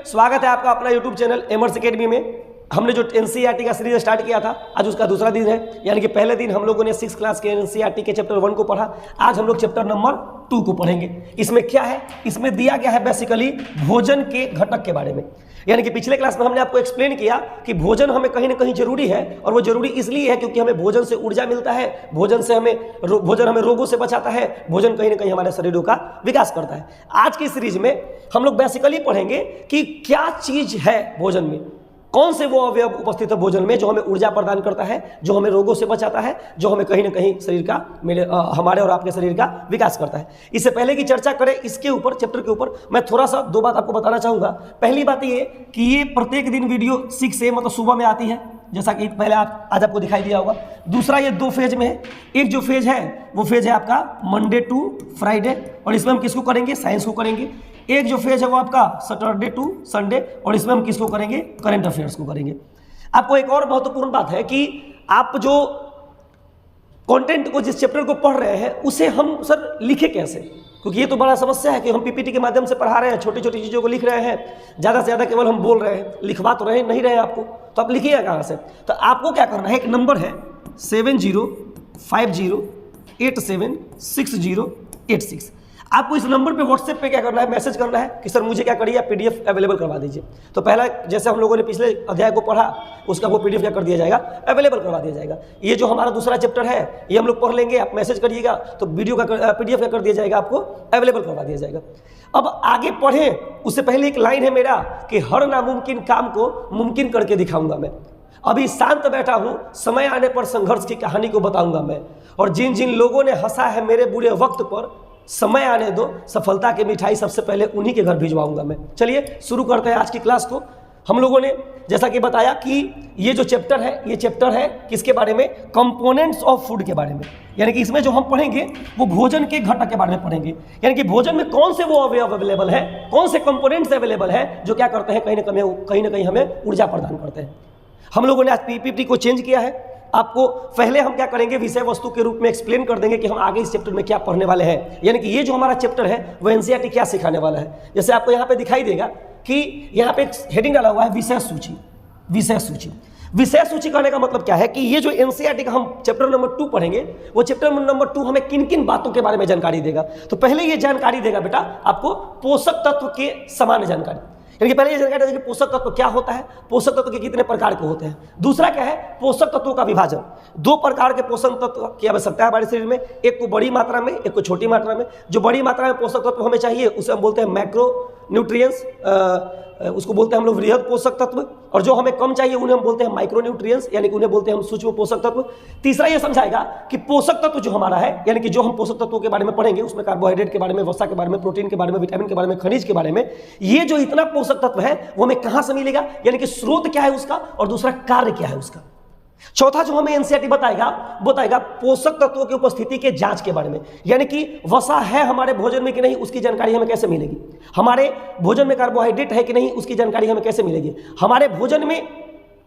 स्वागत है आपका अपना YouTube चैनल एमर्स एकेडमी में। हमने जो एनसीईआरटी का सीरीज स्टार्ट किया था, आज उसका दूसरा दिन है। यानी कि पहले दिन हम लोगों ने 6th क्लास के एनसीईआरटी के चैप्टर 1 को पढ़ा। आज हम लोग चैप्टर नंबर 2 को पढ़ेंगे। इसमें क्या है, इसमें दिया गया है बेसिकली भोजन के घटक के बारे में। यानी कि पिछले क्लास में हमने आपको एक्सप्लेन किया कि भोजन हमें कहीं ना कहीं जरूरी है, और वो जरूरी इसलिए है क्योंकि हमें भोजन से ऊर्जा मिलता है, भोजन हमें रोगों से बचाता है, भोजन कहीं ना कहीं हमारे शरीरों का विकास करता है। आज की सीरीज में हम लोग बेसिकली पढ़ेंगे कि क्या चीज है भोजन में, कौन से वो अवयव उपस्थित है भोजन में जो हमें ऊर्जा प्रदान करता है, जो हमें रोगों से बचाता है, जो हमें कहीं ना कहीं शरीर का हमारे और आपके शरीर का विकास करता है। इससे पहले की चर्चा करें इसके ऊपर, चैप्टर के ऊपर, मैं थोड़ा सा 2 बात आपको बताना चाहूंगा। पहली बात ये कि ये प्रत्येक दिन वीडियो 6 से मतलब सुबह में आती है, जैसा कि पहले आज आपको दिखाई दिया होगा। दूसरा, ये 2 फेज में है। एक जो फेज है वो फेज है आपका मंडे टू फ्राइडे, और इसमें हम किसको करेंगे, साइंस को करेंगे। एक जो फेज है वो आपका सैटरडे टू संडे, और इसमें हम किसको करेंगे, करंट अफेयर्स को करेंगे। आपको एक और महत्वपूर्ण बात है कि आप जो कंटेंट को, जिस चैप्टर को पढ़ रहे हैं, उसे हम सर लिखे कैसे, क्योंकि ये तो बड़ा समस्या है कि हम पीपीटी के माध्यम से पढ़ा रहे हैं, छोटी छोटी चीज़ों को लिख रहे हैं, ज़्यादा से ज़्यादा केवल हम बोल रहे हैं, लिखवा तो रहे नहीं रहे आपको, तो आप लिखिएगा कहाँ से। तो आपको क्या करना है, एक नंबर है 7050876086। आपको इस नंबर पे व्हाट्सएप पे क्या करना है, मैसेज करना है कि सर मुझे क्या करिए, आप पीडीएफ अवेलेबल करवा दीजिए। तो पहला, जैसे हम लोगों ने पिछले अध्याय को पढ़ा, उसका वो पीडीएफ क्या कर दिया जाएगा, अवेलेबल करवा दिया जाएगा। ये जो हमारा दूसरा चैप्टर है ये हम लोग पढ़ लेंगे, आप मैसेज करिएगा तो वीडियो का पीडीएफ क्या कर दिया जाएगा, आपको अवेलेबल करवा दिया जाएगा। अब आगे पढ़ें उससे पहले एक लाइन है मेरा कि हर नामुमकिन काम को मुमकिन करके दिखाऊंगा मैं। अभी शांत बैठा हूं, समय आने पर संघर्ष की कहानी को बताऊंगा मैं, और जिन जिन लोगों ने हंसा है मेरे बुरे वक्त पर, समय आने दो, सफलता की मिठाई सबसे पहले उन्हीं के घर भिजवाऊंगा मैं। चलिए शुरू करते हैं आज की क्लास को। हम लोगों ने जैसा कि बताया कि ये जो चैप्टर है, ये चैप्टर है किसके बारे में, कंपोनेंट्स ऑफ फूड के बारे में। यानी कि इसमें जो हम पढ़ेंगे वो भोजन के घटक के बारे में पढ़ेंगे। यानी कि भोजन में कौन से वो अवयव अवेलेबल है, कौन से कंपोनेंट्स अवेलेबल है जो क्या करते हैं, कहीं ना कहीं हमें ऊर्जा प्रदान करते हैं। हम लोगों ने आज पीपीटी को चेंज किया है। आपको पहले हम क्या करेंगे, विषय वस्तु के रूप में एक्सप्लेन कर देंगे कि हम आगे इस चैप्टर में क्या पढ़ने वाले हैं। यानी कि ये जो हमारा चैप्टर है वो एनसीईआरटी क्या सिखाने वाला है। जैसे आपको यहाँ पे दिखाई देगा कि यहाँ पे एक हेडिंग डाला हुआ है, विषय सूची। विषय सूची, विषय सूची कहने का मतलब क्या है कि ये जो एनसीईआरटी का हम चैप्टर नंबर 2 पढ़ेंगे, वो चैप्टर नंबर 2 हमें किन किन बातों के बारे में जानकारी देगा। तो पहले ये जानकारी देगा बेटा आपको पोषक तत्व के समान जानकारी। यानी पहले ये जानकारी देगा कि पोषक तत्व क्या होता है, पोषक तत्व के कितने प्रकार के होते हैं। दूसरा क्या है, पोषक तत्वों का विभाजन। 2 प्रकार के पोषक तत्व की आवश्यकता है हमारे शरीर में, एक को बड़ी मात्रा में, एक को छोटी मात्रा में। जो बड़ी मात्रा में पोषक तत्व हमें चाहिए उसे हम बोलते हैं मैक्रो न्यूट्रिएंट्स, उसको बोलते हैं हम लोग वृहद पोषक तत्व, और जो हमें कम चाहिए उन्हें हम बोलते हैं माइक्रो न्यूट्रिएंट्स, यानी कि उन्हें बोलते हैं हम सूक्ष्म पोषक तत्व। तीसरा ये समझाएगा कि पोषक तत्व जो हमारा है, यानी कि जो हम पोषक तत्वों के बारे में पढ़ेंगे उसमें कार्बोहाइड्रेट के बारे में, वसा के बारे में, प्रोटीन के बारे में, विटामिन के बारे में, खनिज के बारे में, ये जो इतना पोषक तत्व है वो हमें कहां से मिलेगा, यानी कि स्रोत क्या है उसका, और दूसरा कार्य क्या है उसका। चौथा जो हमें एनसीईआरटी बताएगा पोषक तत्वों की उपस्थिति के जांच के बारे में। यानी कि वसा है हमारे भोजन में कि नहीं, उसकी जानकारी हमें कैसे मिलेगी। हमारे भोजन में कार्बोहाइड्रेट है कि नहीं, उसकी जानकारी हमें कैसे मिलेगी। हमारे भोजन में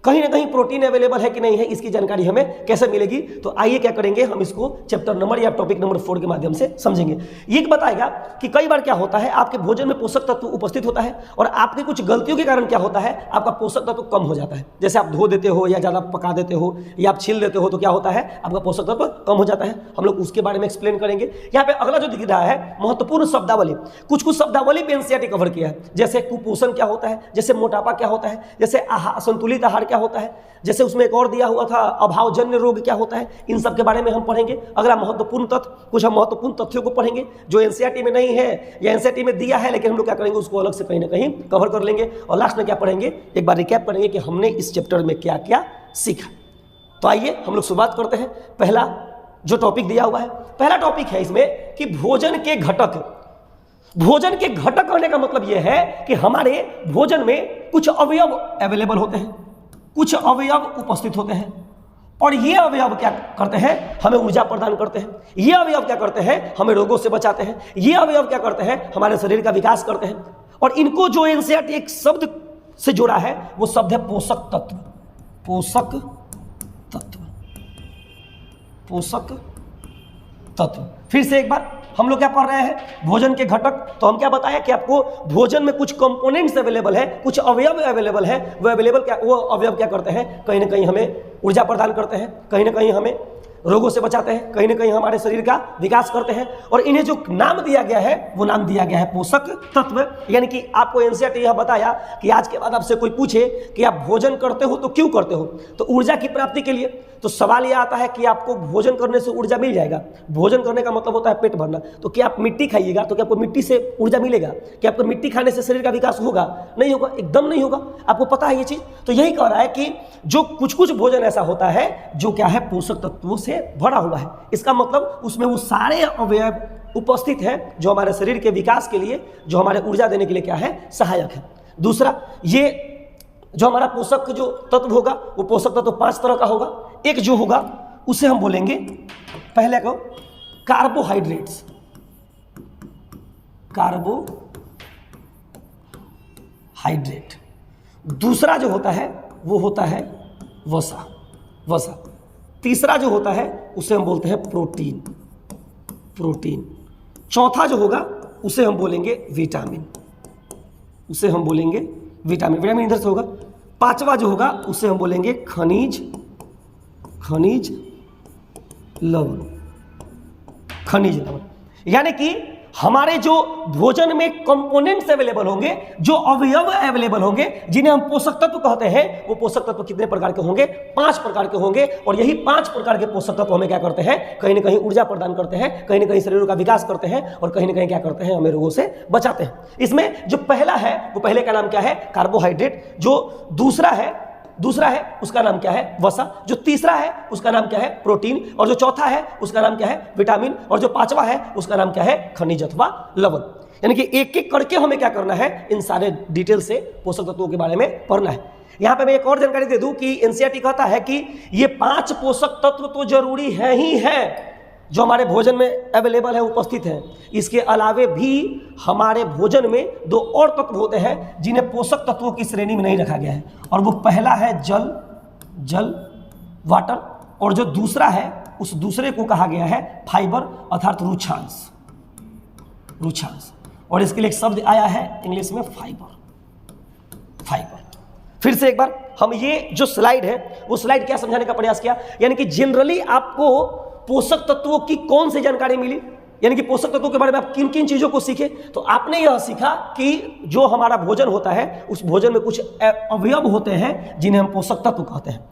कहीं ना कहीं प्रोटीन अवेलेबल है कि नहीं है, इसकी जानकारी हमें कैसे मिलेगी। तो आइए क्या करेंगे, हम इसको चैप्टर नंबर या टॉपिक नंबर 4 के माध्यम से समझेंगे। ये बताएगा कि कई बार क्या होता है, आपके भोजन में पोषक तत्व उपस्थित होता है और आपकी कुछ गलतियों के कारण क्या होता है, आपका पोषक तत्व कम हो जाता है। जैसे आप धो देते हो या ज़्यादा पका देते हो या आप छील देते हो, तो क्या होता है, आपका पोषक तत्व कम हो जाता है। हम लोग उसके बारे में एक्सप्लेन करेंगे। यहाँ पे अगला जो दिख रहा है महत्वपूर्ण शब्दावली, कुछ शब्दावली पे एनसीईआरटी कवर किया है। जैसे कुपोषण क्या होता है, जैसे मोटापा क्या होता है, जैसे संतुलित आहार क्या होता है, जैसे उसमें एक और दिया हुआ था अभावजन्य रोग क्या होता है। इन सब के बारे में हम पढ़ेंगे। अगला महत्वपूर्ण तथ्य, कुछ हम महत्वपूर्ण तथ्यों को पढ़ेंगे जो एनसीईआरटी में नहीं है या एनसीईआरटी में दिया है, लेकिन हम लोग क्या करेंगे, उसको अलग से कहीं ना कहीं कवर कर लेंगे। और लास्ट में क्या पढ़ेंगे, एक बार रिकैप करेंगे कि हमने इस चैप्टर में क्या क्या सीखा। तो आइए हम लोग शुरुआत करते हैं। पहला जो टॉपिक दिया हुआ है, पहला टॉपिक है इसमें कि भोजन के घटक। भोजन के घटक होने का मतलब यह है कि हमारे भोजन में कुछ अवयव अवेलेबल होते हैं, कुछ अवयव उपस्थित होते हैं, और ये अवयव क्या करते हैं, हमें ऊर्जा प्रदान करते हैं। ये अवयव क्या करते हैं, हमें रोगों से बचाते हैं। ये अवयव क्या करते हैं, हमारे शरीर का विकास करते हैं। और इनको जो एनसीईआरटी एक शब्द से जोड़ा है वो शब्द है पोषक तत्व। पोषक तत्व, पोषक तत्व। फिर से एक बार, हम लोग क्या पढ़ रहे हैं, भोजन के घटक। तो हम क्या बताया कि आपको भोजन में कुछ कंपोनेंट्स अवेलेबल है, कुछ अवयव अवेलेबल है। वो अवयव क्या करते हैं, कहीं ना कहीं हमें ऊर्जा प्रदान करते हैं, कहीं ना कहीं हमें रोगों से बचाते हैं, कहीं ना कहीं हमारे शरीर का विकास करते हैं। और इन्हें जो नाम दिया गया है वो नाम दिया गया है पोषक तत्व। यानी कि आपको एनसीईआरटी यह बताया कि आज के बाद आपसे कोई पूछे कि आप भोजन करते हो तो क्यों करते हो, तो ऊर्जा की प्राप्ति के लिए। तो सवाल यह आता है कि आपको भोजन करने से ऊर्जा मिल जाएगा। भोजन करने का मतलब होता है पेट भरना। तो क्या आप मिट्टी खाइएगा तो क्या आपको मिट्टी से ऊर्जा मिलेगा? क्या आपको मिट्टी खाने से शरीर का विकास होगा? नहीं होगा, एकदम नहीं होगा। आपको पता है ये चीज। तो यही कह रहा है कि जो कुछ कुछ भोजन ऐसा होता है जो क्या है, पोषक तत्वों से भरा हुआ है। इसका मतलब उसमें वो सारे अवयव उपस्थित हैं जो हमारे शरीर के विकास के लिए, जो हमारे ऊर्जा देने के लिए क्या है, सहायक है। दूसरा, ये जो हमारा पोषक जो तत्व होगा वो पोषक तत्व 5 तरह का होगा। एक जो होगा उसे हम बोलेंगे पहले को कार्बोहाइड्रेट्स, कार्बोहाइड्रेट। दूसरा जो होता है वो होता है वसा। तीसरा जो होता है उसे हम बोलते हैं प्रोटीन। चौथा जो होगा उसे हम बोलेंगे विटामिन, विटामिन इधर से होगा। पांचवा जो होगा उसे हम बोलेंगे खनिज लवण। यानी कि हमारे जो भोजन में कंपोनेंट्स अवेलेबल होंगे, जो अवयव अवेलेबल होंगे, जिन्हें हम पोषक तत्व कहते हैं, वो पोषक तत्व कितने प्रकार के होंगे? 5 प्रकार के होंगे। और यही 5 प्रकार के पोषक तत्व हमें क्या करते हैं, कहीं ना कहीं ऊर्जा प्रदान करते हैं, कहीं ना कहीं शरीर का विकास करते हैं, और कहीं ना कहीं क्या करते हैं, हमें रोगों से बचाते हैं। इसमें जो पहला है वो पहले का नाम क्या है, कार्बोहाइड्रेट। जो दूसरा है उसका नाम क्या है, वसा। जो तीसरा है उसका नाम क्या है, प्रोटीन। और जो चौथा है उसका नाम क्या है, विटामिन। और जो पांचवा है उसका नाम क्या है, खनिज अथवा लवण। यानी कि एक एक करके हमें क्या करना है, इन सारे डिटेल से पोषक तत्वों के बारे में पढ़ना है। यहां पे मैं एक और जानकारी दे दूं कि एनसीईआरटी कहता है कि ये 5 पोषक तत्व तो जरूरी है ही है जो हमारे भोजन में अवेलेबल है, उपस्थित हैं। इसके अलावे भी हमारे भोजन में 2 और तत्व होते हैं जिन्हें पोषक तत्वों की श्रेणी में नहीं रखा गया है। और वो पहला है जल वाटर। और जो दूसरा है उस दूसरे को कहा गया है फाइबर अर्थात रुक्षांश। और इसके लिए एक शब्द आया है इंग्लिश में फाइबर। फिर से एक बार हम ये जो स्लाइड है वो स्लाइड क्या समझाने का प्रयास किया, यानी कि जनरली आपको पोषक तत्वों की कौन सी जानकारी मिली, यानी कि पोषक तत्वों के बारे में आप किन किन चीजों को सीखे। तो आपने यह सीखा कि जो हमारा भोजन होता है उस भोजन में कुछ अवयव होते हैं जिन्हें हम पोषक तत्व कहते हैं।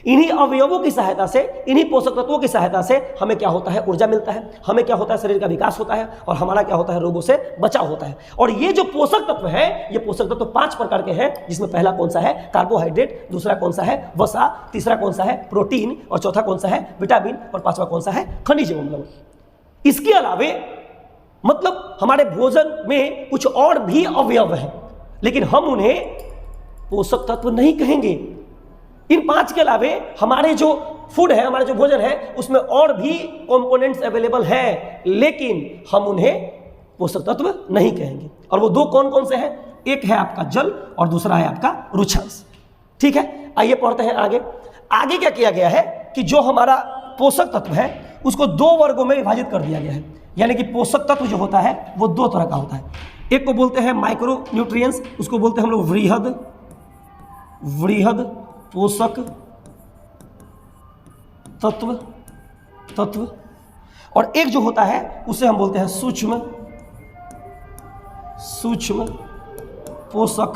इन्हीं अवयवों की सहायता से, इन्हीं पोषक तत्वों की सहायता से हमें क्या होता है, ऊर्जा मिलता है, हमें क्या होता है, शरीर का विकास होता है, और हमारा क्या होता है, रोगों से बचाव होता है। और ये जो पोषक तत्व है, ये पोषक तत्व 5 प्रकार के हैं, जिसमें पहला कौन सा है, कार्बोहाइड्रेट। दूसरा कौन सा है, वसा। तीसरा कौन सा है, प्रोटीन। और चौथा कौन सा है, विटामिन। और पांचवा कौन सा है, खनिज एवं लवण। इसके अलावे मतलब हमारे भोजन में कुछ और भी अवयव हैं, लेकिन हम उन्हें पोषक तत्व नहीं कहेंगे। इन 5 के अलावे हमारे जो फूड है, हमारे जो भोजन है, उसमें और भी कंपोनेंट्स अवेलेबल हैं, लेकिन हम उन्हें पोषक तत्व नहीं कहेंगे। और वो 2 कौन कौन से हैं, एक है आपका जल और दूसरा है आपका रुक्षांश। ठीक है, आइए पढ़ते हैं आगे। आगे क्या किया गया है कि जो हमारा पोषक तत्व है उसको 2 वर्गों में विभाजित कर दिया गया है। यानी कि पोषक तत्व जो होता है वो 2 तरह का होता है। एक को बोलते हैं माइक्रो न्यूट्रिएंट्स, उसको बोलते हैं हम लोग वृहद पोषक तत्व। और एक जो होता है उसे हम बोलते हैं सूक्ष्म पोषक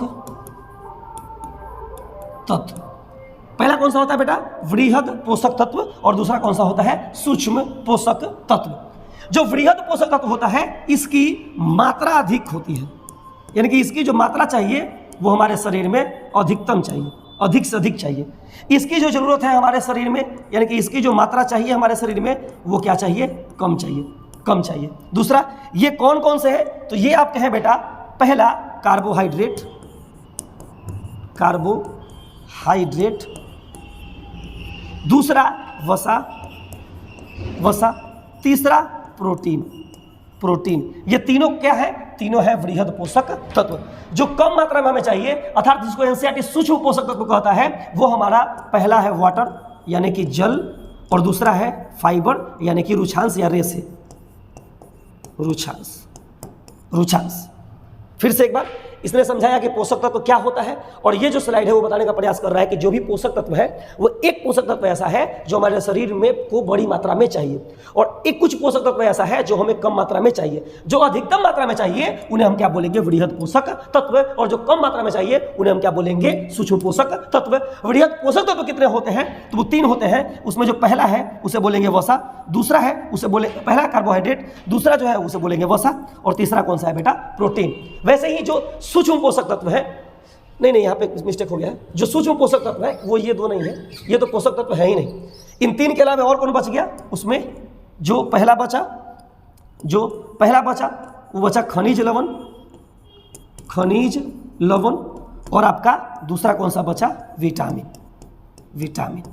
तत्व। पहला कौन सा होता है बेटा, वृहद पोषक तत्व। और दूसरा कौन सा होता है, सूक्ष्म पोषक तत्व। जो वृहद पोषक तत्व होता है इसकी मात्रा अधिक होती है, यानी कि इसकी जो मात्रा चाहिए वो हमारे शरीर में अधिकतम चाहिए, अधिक से अधिक चाहिए। इसकी जो जरूरत है हमारे शरीर में, यानी कि इसकी जो मात्रा चाहिए हमारे शरीर में, वो क्या चाहिए, कम चाहिए। दूसरा, ये कौन कौन से है, तो ये आप कहें बेटा, पहला कार्बोहाइड्रेट। दूसरा वसा। तीसरा प्रोटीन। ये तीनों क्या है, तीनों है वृहद पोषक तत्व। जो कम मात्रा में हमें चाहिए, अर्थात जिसको एनसीईआरटी सूक्ष्म पोषक तत्व कहता है, वो हमारा पहला है वाटर यानी कि जल, और दूसरा है फाइबर यानी कि रुक्षांश या रेशे। रुचांश, रुचांश। फिर से एक बार, इसने समझाया कि पोषक तत्व क्या होता है, और ये जो स्लाइड है वो बताने का प्रयास कर रहा है कि जो भी पोषक तत्व है वो एक पोषक तत्व ऐसा है जो हमारे शरीर में को बड़ी मात्रा में चाहिए, और एक कुछ पोषक तत्व ऐसा है जो हमें कम मात्रा में चाहिए। जो अधिकतम मात्रा में चाहिए उन्हें हम क्या बोलेंगे, वृहद पोषक तत्व, और जो कम मात्रा में चाहिए उन्हें हम क्या बोलेंगे, सूक्ष्म पोषक तत्व। वृहद पोषक तत्व कितने होते हैं, तो वो 3 होते हैं। उसमें जो पहला है उसे बोलेंगे वसा, दूसरा है उसे बोले पहला कार्बोहाइड्रेट, दूसरा जो है उसे बोलेंगे वसा, और तीसरा कौन सा है बेटा, प्रोटीन। वैसे ही जो सूक्ष्म पोषक तत्व है, नहीं यहाँ पे मिस्टेक हो गया है, जो सूक्ष्म पोषक तत्व है वो ये दो नहीं है, ये तो पोषक तत्व है ही नहीं। इन 3 के अलावा और कौन बच गया, उसमें जो पहला बचा वो बचा खनिज लवण, खनिज लवण, और आपका दूसरा कौन सा बचा, विटामिन, विटामिन,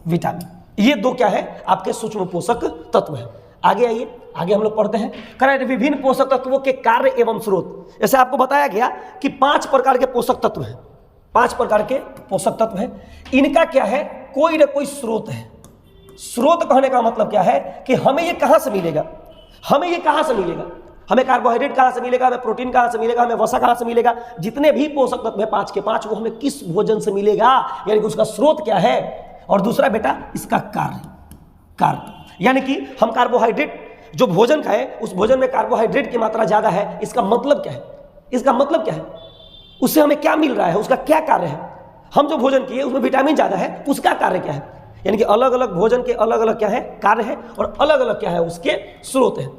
विटामिन। ये 2 क्या है, आपके सूक्ष्म पोषक तत्व है। आगे आइए, आगे हम लोग पढ़ते हैं। करें विभिन्न पोषक तत्वों के कार्य एवं स्रोत। जैसे आपको बताया गया कि 5 प्रकार के पोषक तत्व हैं, 5 प्रकार के पोषक तत्व हैं। इनका क्या है, कोई ना कोई स्रोत है। स्रोत कहने का मतलब क्या है कि हमें ये कहाँ से मिलेगा, हमें ये कहाँ से मिलेगा, हमें कार्बोहाइड्रेट कहाँ से मिलेगा, हमें प्रोटीन कहाँ से मिलेगा, हमें वसा कहाँ से मिलेगा, जितने भी पोषक तत्व हैं 5 के 5, वो हमें किस भोजन से मिलेगा, यानी कि उसका स्रोत क्या है। और दूसरा बेटा इसका कार्य, कार्य यानी कि हम कार्बोहाइड्रेट जो भोजन खाएं उस भोजन में कार्बोहाइड्रेट की मात्रा ज़्यादा है, इसका मतलब क्या है, इसका मतलब क्या है, उससे हमें क्या मिल रहा है, उसका क्या कार्य है। हम जो भोजन किए उसमें विटामिन ज़्यादा है, उसका कार्य क्या है, यानी कि अलग अलग भोजन के अलग अलग क्या है, कार्य है, और अलग अलग क्या है, उसके स्रोत हैं।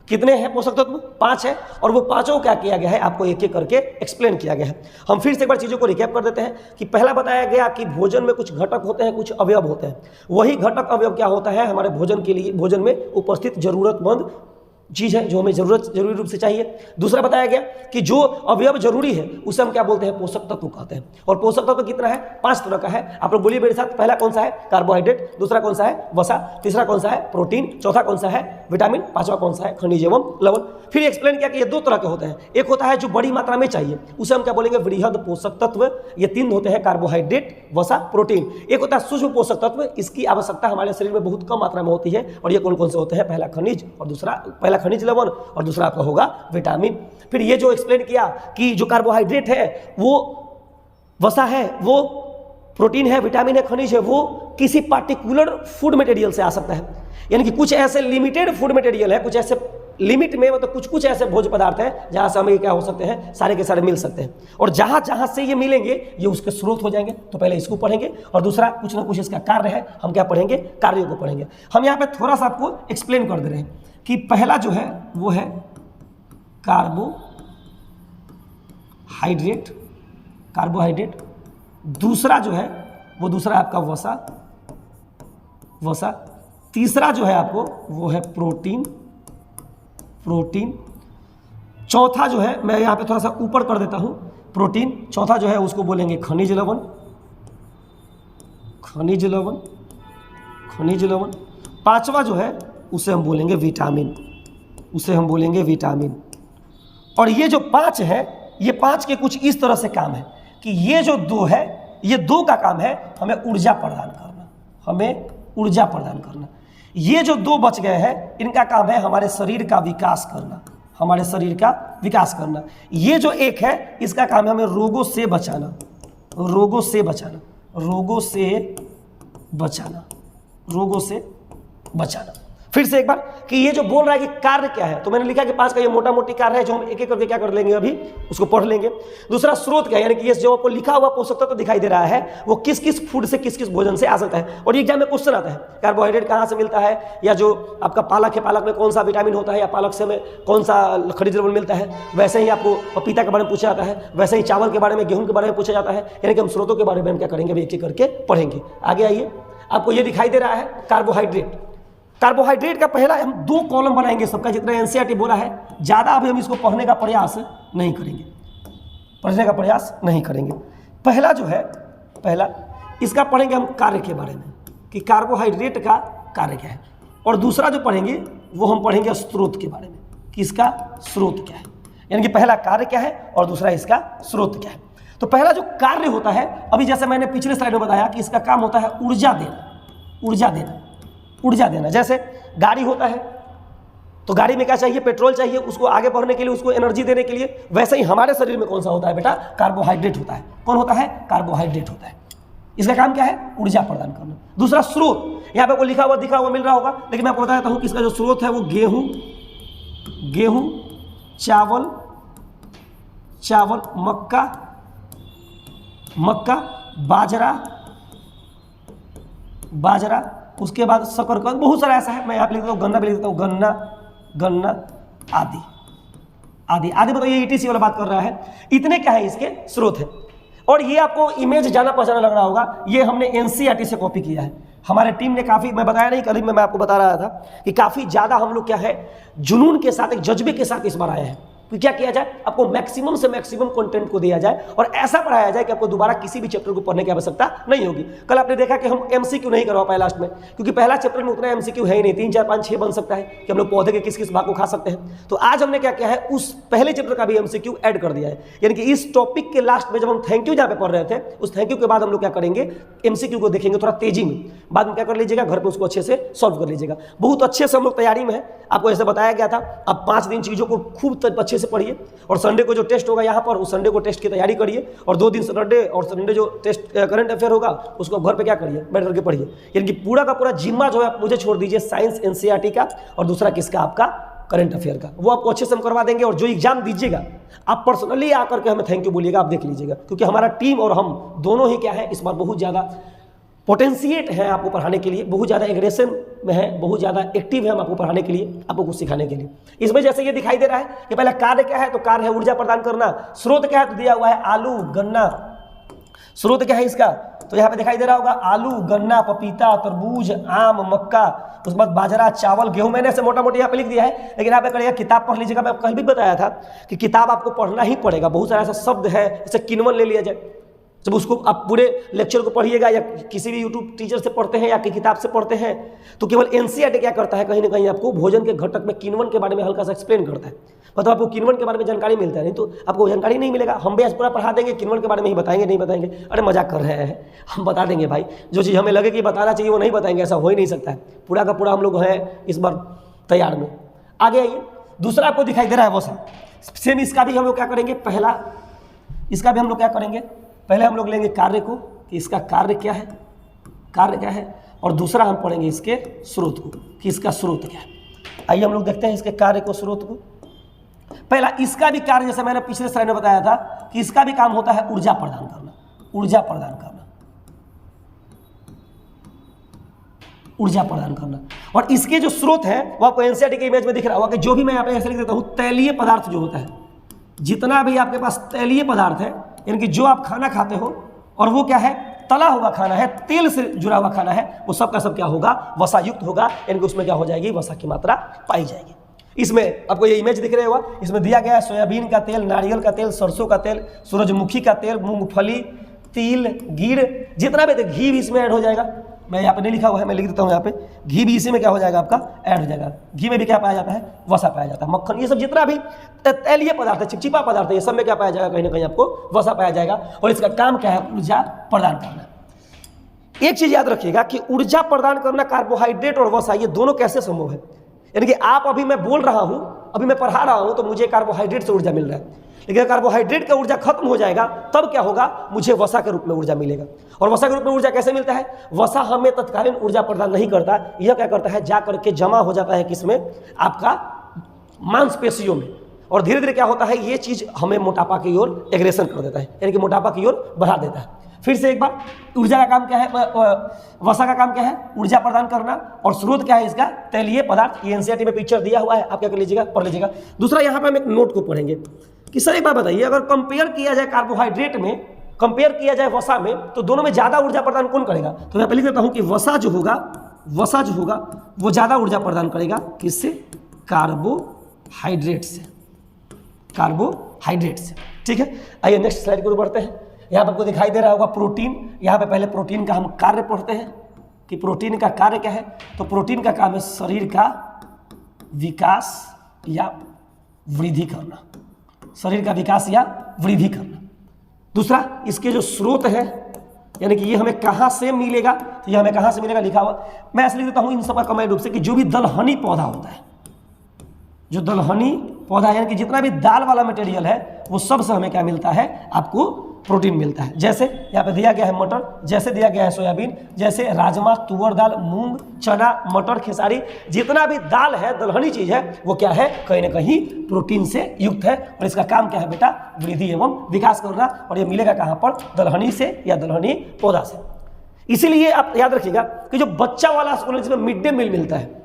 कितने हैं पोषक तत्व, 5 है, और वो पांचों क्या किया गया है, आपको एक एक करके एक्सप्लेन किया गया है। हम फिर से एक बार चीज़ों को रिकैप कर देते हैं कि पहला बताया गया कि भोजन में कुछ घटक होते हैं, कुछ अवयव होते हैं। वही घटक अवयव क्या होता है, हमारे भोजन के लिए, भोजन में उपस्थित जरूरतमंद चीज़ है जो हमें जरूरी रूप से चाहिए। दूसरा बताया गया कि जो अवयव जरूरी है उसे हम क्या बोलते हैं, पोषक तत्व कहते हैं। और पोषक तत्व कितना है, 5 तरह का है। आप लोग बोलिए मेरे साथ, पहला कौन सा है, कार्बोहाइड्रेट, दूसरा कौन सा है, वसा, तीसरा कौन सा है, प्रोटीन, चौथा कौन सा है, विटामिन, पांचवा कौन सा है, खनिज एवं लवण। फिर एक्सप्लेन किया कि ये 2 तरह के होते हैं। एक होता है जो बड़ी मात्रा में चाहिए, उसे हम क्या बोलेंगे, वृहद पोषक तत्व। ये 3 होते हैं, कार्बोहाइड्रेट, वसा, प्रोटीन। एक होता है सूक्ष्म पोषक तत्व, इसकी आवश्यकता हमारे शरीर में बहुत कम मात्रा में होती है, और ये कौन कौन से होते हैं, पहला खनिज और दूसरा, पहला खनिज लवण और दूसरा आपका होगा विटामिन। फिर ये जो एक्सप्लेन किया कि जो कार्बोहाइड्रेट है वो वसा है, वो प्रोटीन है, विटामिन है, खनिज है, वो किसी पार्टिकुलर फूड मटेरियल से आ सकता है। यानी कि कुछ ऐसे लिमिटेड फूड मटेरियल है, कुछ ऐसे लिमिट में, मतलब कुछ ऐसे भोज्य पदार्थ हैं जहां से हमें क्या हो सकते हैं, सारे के सारे मिल सकते हैं। और जहां जहां से ये मिलेंगे ये उसके स्रोत हो जाएंगे। तो पहले इसको पढ़ेंगे, और दूसरा कुछ ना कुछ इसका कार्य है, हम क्या पढ़ेंगे, कार्यों को पढ़ेंगे। हम यहाँ पे थोड़ा सा आपको एक्सप्लेन कर दे रहे हैं कि पहला जो है वो है कार्बोहाइड्रेट, कार्बोहाइड्रेट। दूसरा जो है वो दूसरा आपका वसा, वसा। तीसरा जो है आपको वो है प्रोटीन, प्रोटीन। चौथा जो है, मैं यहाँ पे थोड़ा सा ऊपर कर देता हूँ, प्रोटीन। चौथा जो है उसको बोलेंगे खनिज लवण, खनिज लवण, खनिज लवण। पांचवा जो है उसे हम बोलेंगे विटामिन, उसे हम बोलेंगे विटामिन। और ये जो 5 है, ये 5 के कुछ इस तरह से काम है कि ये जो 2 है, ये 2 का काम है हमें ऊर्जा प्रदान करना, हमें ऊर्जा प्रदान करना। ये जो 2 बच गए हैं, इनका काम है हमारे शरीर का विकास करना, हमारे शरीर का विकास करना। ये जो 1 है, इसका काम है हमें रोगों से बचाना, रोगों से बचाना, रोगों से बचाना, रोगों से बचाना। फिर से एक बार कि ये जो बोल रहा है कि कार्य क्या है, तो मैंने लिखा कि 5 का ये मोटा मोटी कार्य है जो हम एक एक करके क्या कर लेंगे, अभी उसको पढ़ लेंगे। दूसरा स्रोत क्या है, यानी कि ये जो आपको लिखा हुआ पोषक तत्व तो दिखाई दे रहा है वो किस किस फूड से, किस किस भोजन से आ सकता है। और ये एग्जाम में क्वेश्चन आता है, कार्बोहाइड्रेट कहाँ से मिलता है, या जो आपका पालक है, पालक में कौन सा विटामिन होता है, या पालक से में कौन सा खनिज लवण मिलता है। वैसे ही आपको पपीता के बारे में पूछा जाता है, वैसे ही चावल के बारे में, गेहूं के बारे में पूछा जाता है। यानी कि हम स्रोतों के बारे में हम क्या करेंगे, अभी एक एक करके पढ़ेंगे। आगे आइए, आपको ये दिखाई दे रहा है कार्बोहाइड्रेट। कार्बोहाइड्रेट का पहला हम 2 कॉलम बनाएंगे सबका, जितना एनसीईआरटी बोला है। ज़्यादा अभी हम इसको पढ़ने का प्रयास नहीं करेंगे, पढ़ने का प्रयास नहीं करेंगे। पहला जो है, पहला इसका पढ़ेंगे हम कार्य के बारे में कि कार्बोहाइड्रेट का कार्य क्या है। और दूसरा जो पढ़ेंगे वो हम पढ़ेंगे स्रोत के बारे में कि इसका स्रोत क्या है, यानी कि पहला कार्य क्या है और दूसरा इसका स्रोत क्या है। तो पहला जो कार्य होता है, अभी जैसे मैंने पिछले स्लाइड में बताया कि इसका काम होता है ऊर्जा देना, ऊर्जा देना, ऊर्जा देना। जैसे गाड़ी होता है, तो गाड़ी में क्या चाहिए, पेट्रोल चाहिए उसको आगे बढ़ने के लिए, उसको एनर्जी देने के लिए। वैसे ही हमारे शरीर में कौन सा होता है बेटा, कार्बोहाइड्रेट होता है। कौन होता है, कार्बोहाइड्रेट होता है। इसका काम क्या है, ऊर्जा प्रदान करना। दूसरा स्रोत, यहाँ पे कोई लिखा हुआ दिखा हुआ मिल रहा होगा, लेकिन मैं आपको बता देता हूँ कि इसका जो स्रोत है वो गेहूं, चावल, मक्का, बाजरा, उसके बाद शकरकंद, बहुत सारा ऐसा है। मैं यहाँ पे लिख देता हूँ, गन्ना भी लिख देता हूँ, गन्ना आदि मतलब ये ETC वाला बात कर रहा है। इतने क्या है इसके स्रोत है। और ये आपको इमेज जाना पहचाना लग रहा होगा, ये हमने NCERT से कॉपी किया है। हमारे टीम ने काफ़ी, मैं बताया नहीं कल मैं आपको बता रहा था कि काफ़ी ज़्यादा हम लोग क्या है जुनून के साथ, एक जज्बे के साथ इस बार आए हैं कि क्या किया जाए, आपको मैक्सिमम से मैक्सिमम कंटेंट को दिया जाए और ऐसा पढ़ाया जाए कि आपको दोबारा किसी भी चैप्टर को पढ़ने की आवश्यकता नहीं होगी। कल आपने देखा कि हम MCQ नहीं करवा पाए लास्ट में, क्योंकि पहला चैप्टर में उतना MCQ है ही नहीं, 3, 4, 5, 6 बन सकता है कि हम लोग पौधे के किस किस भाग को खा सकते हैं। तो आज हमने क्या किया है, उस पहले चैप्टर का भी MCQ ऐड कर दिया है। यानी कि इस टॉपिक के लास्ट में जब हम थैंक यू जहाँ पे पढ़ रहे थे, उस थैंक यू के बाद हम लोग क्या करेंगे, MCQ को देखेंगे थोड़ा तेजी में। बाद में क्या कर लीजिएगा, घर पर उसको अच्छे से सॉल्व कर लीजिएगा। बहुत अच्छे से हम लोग तैयारी में है, आपको ऐसे बताया गया था। अब 5 दिन चीज़ों को खूब अच्छे से पढ़िए और संडे को जो टेस्ट होगा यहाँ पर, उस संडे को टेस्ट की तैयारी करिए। और 2 दिन सैटरडे और संडे जो टेस्ट करंट अफेयर होगा उसको घर पे क्या करिए, बैठ करके पढ़िए। यानी कि पूरा का पूरा जिम्मा जो है आप मुझे छोड़ दीजिए, साइंस NCERT का और दूसरा किसका, आपका करंट अफेयर का। वो आपको अच्छे से हम करवा देंगे। और जो एग्जाम दीजिएगा आप पर्सनली आकर के हमें थैंक यू बोलिएगा, आप देख लीजिएगा। क्योंकि हमारा टीम और हम दोनों ही क्या है इस बार बहुत ज़्यादा पोटेंशिएट है आपको पढ़ाने के लिए, बहुत ज़्यादा एग्रेशन में है, बहुत ज़्यादा एक्टिव है हम आपको पढ़ाने के लिए, आपको कुछ सिखाने के लिए। इसमें जैसे ये दिखाई दे रहा है कि पहला कार्य क्या है, तो कार्य है ऊर्जा प्रदान करना। स्रोत क्या है, तो दिया हुआ है आलू, गन्ना। स्रोत क्या है इसका, तो यहाँ पे दिखाई दे रहा होगा आलू, गन्ना, पपीता, तरबूज, आम, मक्का, उसके बाद बाजरा, चावल, गेहूं। मैंने ऐसे मोटा मोटी यहाँ पे लिख दिया है, लेकिन यहाँ पे करिएगा किताब पढ़ लीजिएगा। मैं कल भी बताया था कि किताब आपको पढ़ना ही पड़ेगा। बहुत सारा ऐसा शब्द है, जैसे किन्वन ले लिया जाए, जब उसको आप पूरे लेक्चर को पढ़िएगा या किसी भी यूट्यूब टीचर से पढ़ते हैं या कि किताब से पढ़ते हैं, तो केवल NCERT क्या करता है, कहीं ना कहीं आपको भोजन के घटक में किन्वन के बारे में हल्का सा एक्सप्लेन करता है। मतलब आपको किन्वन के बारे में जानकारी मिलता है, नहीं तो आपको जानकारी नहीं मिलेगा। हम भी आज पूरा पढ़ा देंगे, किन्वन के बारे में ही बताएंगे, नहीं बताएंगे। अरे मजाक कर रहे हैं, हम बता देंगे भाई। जो चीज़ हमें लगे कि बताना चाहिए वो नहीं बताएंगे, ऐसा हो ही नहीं सकता है। पूरा का पूरा हम लोग हैं इस बार तैयार में। आगे आइए, दूसरा आपको दिखाई दे रहा है वो सब सेम। इसका भी हम लोग क्या करेंगे, पहला इसका भी हम लोग क्या करेंगे, पहले हम लोग लेंगे कार्य को कि इसका कार्य क्या है, और दूसरा हम पढ़ेंगे इसके स्रोत को कि इसका स्रोत क्या है। आइए हम लोग देखते हैं इसके कार्य को, स्रोत को। पहला इसका भी कार्य, जैसे मैंने पिछले स्लाइड में बताया था कि इसका भी काम होता है ऊर्जा प्रदान करना, ऊर्जा प्रदान करना। और इसके जो स्रोत है वो आपको NCERT के इमेज में दिख रहा होगा कि जो भी मैं यहाँ पे ऐसे लिख देता हूँ, तैलीय पदार्थ जो होता है, जितना भी आपके पास तैलीय पदार्थ है, यानी कि जो आप खाना खाते हो और वो क्या है, तला हुआ खाना है, तेल से जुड़ा हुआ खाना है, वो सब का सब क्या होगा, वसा युक्त होगा। यानी कि उसमें क्या हो जाएगी, वसा की मात्रा पाई जाएगी। इसमें आपको ये इमेज दिख रहे होगा, इसमें दिया गया है सोयाबीन का तेल, नारियल का तेल, सरसों का तेल, सूरजमुखी का तेल, मूंगफली, तिल, गिर, जितना भी घी भी इसमें ऐड हो जाएगा। मैं यहाँ पे नहीं लिखा हुआ है, मैं लिख देता हूँ यहाँ पे, घी भी इसी में क्या हो जाएगा, आपका ऐड हो जाएगा। घी में भी क्या पाया जाता है, वसा पाया जाता है। मक्खन, ये सब जितना भी तैलीय पदार्थ है, चिपचिपा पदार्थ है, ये सब में क्या पाया जाएगा, कहीं ना कहीं आपको वसा पाया जाएगा। और इसका काम क्या है, ऊर्जा प्रदान करना। एक चीज याद रखिएगा कि ऊर्जा प्रदान करना, कार्बोहाइड्रेट और वसा, ये दोनों कैसे संभव है। यानी कि आप अभी मैं बोल रहा हूँ, अभी मैं पढ़ा रहा हूँ, तो मुझे कार्बोहाइड्रेट से ऊर्जा मिल रहा है, लेकिन कार्बोहाइड्रेट का ऊर्जा खत्म हो जाएगा तब क्या होगा, मुझे वसा के रूप में ऊर्जा मिलेगा। और वसा के रूप में ऊर्जा कैसे मिलता है, वसा हमें तत्कालीन ऊर्जा प्रदान नहीं करता, यह क्या करता है, जा करके जमा हो जाता है किसमें, आपका मांसपेशियों में। और धीरे धीरे क्या होता है, ये चीज हमें मोटापा की ओर एग्रेशन कर देता है, यानी कि मोटापा की ओर बढ़ा देता है। फिर से एक बार, ऊर्जा का काम क्या है, वसा का काम क्या है, ऊर्जा प्रदान करना। और स्रोत क्या है इसका, तैलीय पदार्थ। ये NCERT में पिक्चर दिया हुआ है, आप क्या कर लीजिएगा, पढ़ लीजिएगा। दूसरा यहाँ पे हम एक नोट को पढ़ेंगे कि सर एक बात बताइए, अगर कंपेयर किया जाए कार्बोहाइड्रेट में, कंपेयर किया जाए वसा में, तो दोनों में ज्यादा ऊर्जा प्रदान कौन करेगा। तो मैं लिख देता हूं कि वसा जो होगा वो ज्यादा ऊर्जा प्रदान करेगा, किससे, कार्बोहाइड्रेट से, कार्बोहाइड्रेट से। ठीक है, आइए नेक्स्ट स्लाइड की ओर बढ़ते हैं। यहाँ पर आपको दिखाई दे रहा होगा प्रोटीन। यहाँ पे पहले प्रोटीन का हम कार्य पढ़ते हैं कि प्रोटीन का कार्य क्या है। तो प्रोटीन का काम है शरीर का विकास या वृद्धि करना, शरीर का विकास या वृद्धि करना। दूसरा, इसके जो स्रोत है, यानी कि ये हमें कहाँ से मिलेगा, तो ये हमें कहाँ से मिलेगा लिखा हुआ, मैं ऐसे लिख देता हूँ इन सब का कमांड रूप से कि जो भी दलहनी पौधा होता है, जो दलहनी पौधा यानी कि जितना भी दाल वाला मटेरियल है वो सब से हमें क्या मिलता है, आपको प्रोटीन मिलता है। जैसे यहाँ पे दिया गया है मटर, जैसे दिया गया है सोयाबीन, जैसे राजमा, तुअर दाल, मूंग, चना, मटर, खेसारी, जितना भी दाल है, दलहनी चीज़ है, वो क्या है, कहीं ना कहीं प्रोटीन से युक्त है। और इसका काम क्या है बेटा, वृद्धि एवं विकास करना। और ये मिलेगा कहाँ पर, दलहनी से या दलहनी पौधा से। इसीलिए आप याद रखिएगा कि जो बच्चा वाला स्कूल है जिसमें मिड डे मील मिलता है,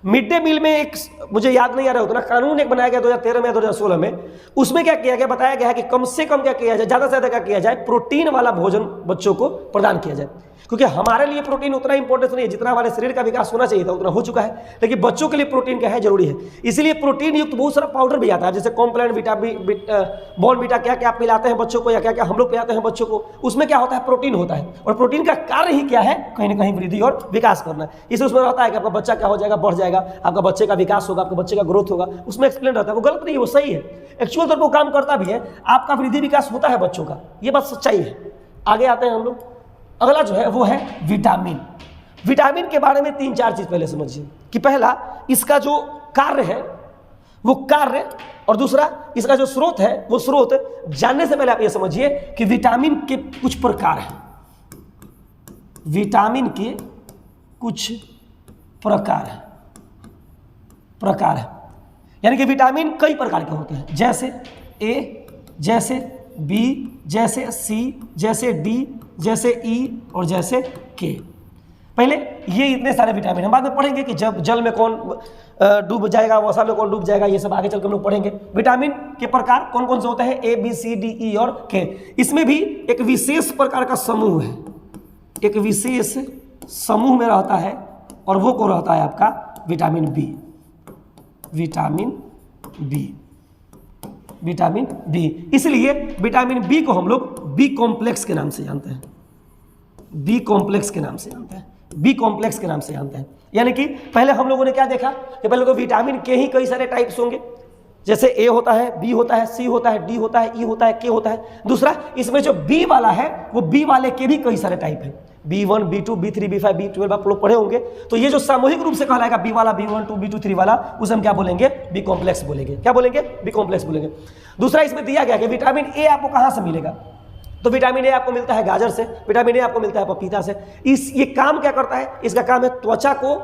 मिड डे मील में एक, मुझे याद नहीं आ रहा उतना, कानून एक बनाया गया 2013 में, 2016 में। उसमें क्या किया गया, बताया गया है कि कम से कम क्या किया जाए, ज़्यादा से ज़्यादा क्या किया जाए, प्रोटीन वाला भोजन बच्चों को प्रदान किया जाए। क्योंकि हमारे लिए प्रोटीन उतना इंपॉर्टेंस नहीं है जितना हमारे शरीर का विकास होना चाहिए था, उतना हो चुका है, लेकिन बच्चों के लिए प्रोटीन क्या है, जरूरी है। इसलिए प्रोटीन युक्त बहुत सारा पाउडर भी आता है, जैसे कॉम्प्लान, बॉर्नविटा, क्या क्या पिलाते हैं बच्चों को या क्या क्या हम लोग पिलाते हैं बच्चों को, उसमें क्या होता है, प्रोटीन होता है। और प्रोटीन का कार्य ही क्या है, कहीं ना कहीं वृद्धि और विकास करना है। इसलिए उसमें रहता है कि आपका बच्चा क्या हो जाएगा, बढ़ जाएगा, आपका बच्चे का विकास होगा, आपके बच्चे का ग्रोथ होगा, उसमें एक्सप्लेन रहता है। वो गलत नहीं है, वो सही है, एक्चुअल तौर पर वो काम करता भी है, आपका वृद्धि विकास होता है बच्चों का, ये बात सच्चाई है। आगे आते हैं हम लोग, अगला जो है वो है विटामिन। विटामिन के बारे में 3-4 चीज पहले समझिए कि पहला, इसका जो कार्य है वो कार्य, और दूसरा इसका जो स्रोत है वो स्रोत। जानने से पहले आप ये समझिए कि विटामिन के कुछ प्रकार हैं, विटामिन के कुछ प्रकार है, यानी कि विटामिन कई प्रकार के होते हैं, जैसे ए, जैसे बी, जैसे सी, जैसे डी, जैसे ई और जैसे के। पहले ये इतने सारे विटामिन, हम बाद में पढ़ेंगे कि जब जल में कौन डूब जाएगा, वसा में कौन डूब जाएगा, ये सब आगे चलकर हम लोग पढ़ेंगे। विटामिन के प्रकार कौन कौन से होते हैं, ए, बी, सी, डी, ई और के। इसमें भी एक विशेष प्रकार का समूह है, एक विशेष समूह में रहता है, और वो को रहता है आपका vitamin B. Vitamin B, vitamin B, इसलिए विटामिन बी को हम लोग बी कॉम्प्लेक्स के नाम से जानते हैं, बी कॉम्प्लेक्स के नाम से जानते हैं, बी कॉम्प्लेक्स के नाम से जानते हैं। यानी कि पहले हम लोगों ने क्या देखा कि पहले तो विटामिन के ही कई सारे टाइप्स होंगे, जैसे ए होता है, बी होता है, सी होता है, डी होता है, ई होता है, के होता है। दूसरा, इसमें जो बी वाला है वो बी वाले के भी कई सारे टाइप हैं, B1, B2, B3, B5, B12 आप लोग पढ़े होंगे। तो ये जो सामूहिक रूप से कहलाएगा बी वाला, B1, 2, B2, 3 वाला, उसे हम क्या बोलेंगे, बी कॉम्प्लेक्स बोलेंगे। क्या बोलेंगे, बी कॉम्प्लेक्स बोलेंगे। दूसरा, इसमें दिया गया कि विटामिन ए आपको कहाँ से मिलेगा, तो विटामिन ए आपको मिलता है गाजर से, विटामिन ए आपको मिलता है पपीता से। ये काम क्या करता है, इसका काम है त्वचा को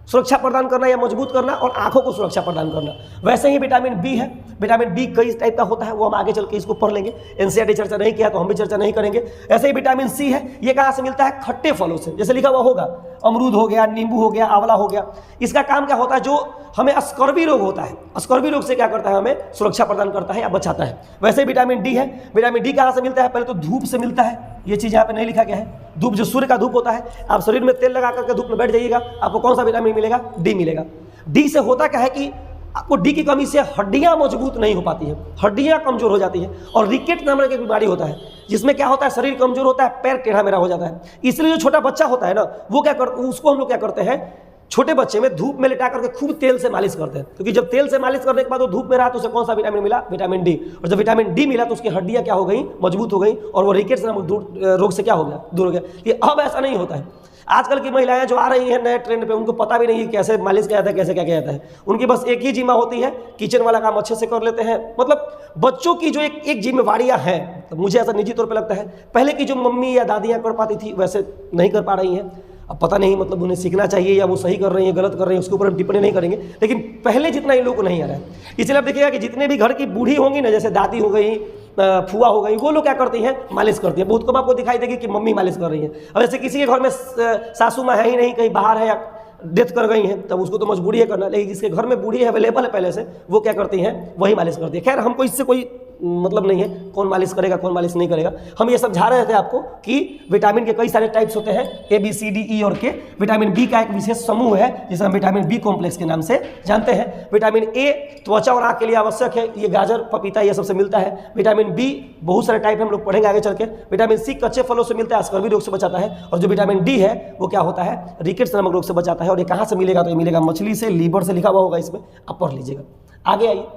सुरक्षा प्रदान करना या मजबूत करना, और आंखों को सुरक्षा प्रदान करना। वैसे ही विटामिन बी है, विटामिन बी कई टाइप का होता है, वो हम आगे चल के इसको पढ़ लेंगे, एनसीईआरटी चर्चा नहीं किया तो हम भी चर्चा नहीं करेंगे। ऐसे ही विटामिन सी है, ये कहाँ से मिलता है, खट्टे फलों से, जैसे लिखा हुआ होगा, अमरूद हो गया, नींबू हो गया, आंवला हो गया। इसका काम क्या होता है, जो हमें स्कर्वी रोग होता है, स्कर्वी रोग से क्या करता है, हमें सुरक्षा प्रदान करता है या बचाता है। वैसे ही विटामिन डी है, विटामिन डी कहाँ से मिलता है, पहले तो धूप से मिलता है, ये चीज़ यहाँ पे नहीं लिखा गया है। धूप, जो सूर्य का धूप होता है, आप शरीर में तेल लगा करके धूप में बैठ जाइएगा, आपको कौन सा विटामिन मिलेगा, डी मिलेगा। डी से होता क्या है कि आपको डी की कमी से हड्डियां मजबूत नहीं हो पाती है, हड्डियां कमजोर हो जाती है, और रिकेट नामक एक बीमारी होता है जिसमें क्या होता है, शरीर कमजोर होता है, पैर टेढ़ा मेढ़ा हो जाता है। इसलिए जो छोटा बच्चा होता है ना, वो क्या करते, उसको हम लोग क्या करते हैं, छोटे बच्चे में धूप में लिटा करके खूब तेल से मालिश करते हैं, क्योंकि जब तेल से मालिश करने के बाद वो धूप में रहा तो उसे कौन सा विटामिन मिला, विटामिन डी। और जब विटामिन डी मिला तो उसकी हड्डियां क्या हो गई, मजबूत हो गई, और वो रिकेट्स नामक रोग से क्या हो गया, दूर हो गया। ये अब ऐसा नहीं होता है। आजकल की महिलाएं जो आ रही हैं नए ट्रेंड पे, उनको पता भी नहीं है कैसे मालिश किया जाता है, कैसे क्या किया जाता है। उनकी बस एक ही जिम्मा होती है, किचन वाला काम अच्छे से कर लेते हैं। मतलब बच्चों की जो एक जिम्मेवारियां हैं, तो मुझे ऐसा निजी तौर पे लगता है, पहले की जो मम्मी या दादियां कर पाती थी वैसे नहीं कर पा रही हैं। अब पता नहीं, मतलब उन्हें सीखना चाहिए या वो सही कर रही हैं, गलत कर रही हैं, उसके ऊपर हम टिप्पणी नहीं करेंगे, लेकिन पहले जितना इन लोगों को नहीं आ रहा है। इसलिए आप देखिएगा कि जितने भी घर की बूढ़ी होंगी ना, जैसे दादी हो गई, फुआ हो गई, वो लोग क्या करती हैं, मालिश करती हैं। बहुत कम आपको दिखाई देगी कि मम्मी मालिश कर रही है। अब जैसे किसी के घर में सासू माँ है ही नहीं, कहीं बाहर है या डेथ कर गई हैं, तब उसको तो मजबूरी है करना, लेकिन जिसके घर में बूढ़ी है, अवेलेबल है पहले से, वो क्या करती हैं, वही मालिश करती है। खैर, हमको इससे कोई मतलब नहीं है कौन मालिश करेगा कौन मालिश नहीं करेगा। हम ये समझा रहे थे आपको कि विटामिन के कई सारे टाइप्स होते हैं, ए, बी, सी, डी, ई और के। विटामिन बी का एक विशेष समूह है जिसे हम विटामिन बी कॉम्प्लेक्स के नाम से जानते हैं। विटामिन ए त्वचा और आंख के लिए आवश्यक है, ये गाजर, पपीता, ये सबसे मिलता है। विटामिन बी बहुत सारे टाइप हम लोग पढ़ेंगे आगे चल के। विटामिन सी कच्चे फलों से मिलता है, स्कर्वी रोग से बचाता है। और जो विटामिन डी है वो क्या होता है, रिकेट्स नामक रोग से बचाता है। और ये कहाँ से मिलेगा, तो ये मिलेगा मछली से, लीवर से लिखा हुआ होगा इसमें, आप पढ़ लीजिएगा। आगे आइए,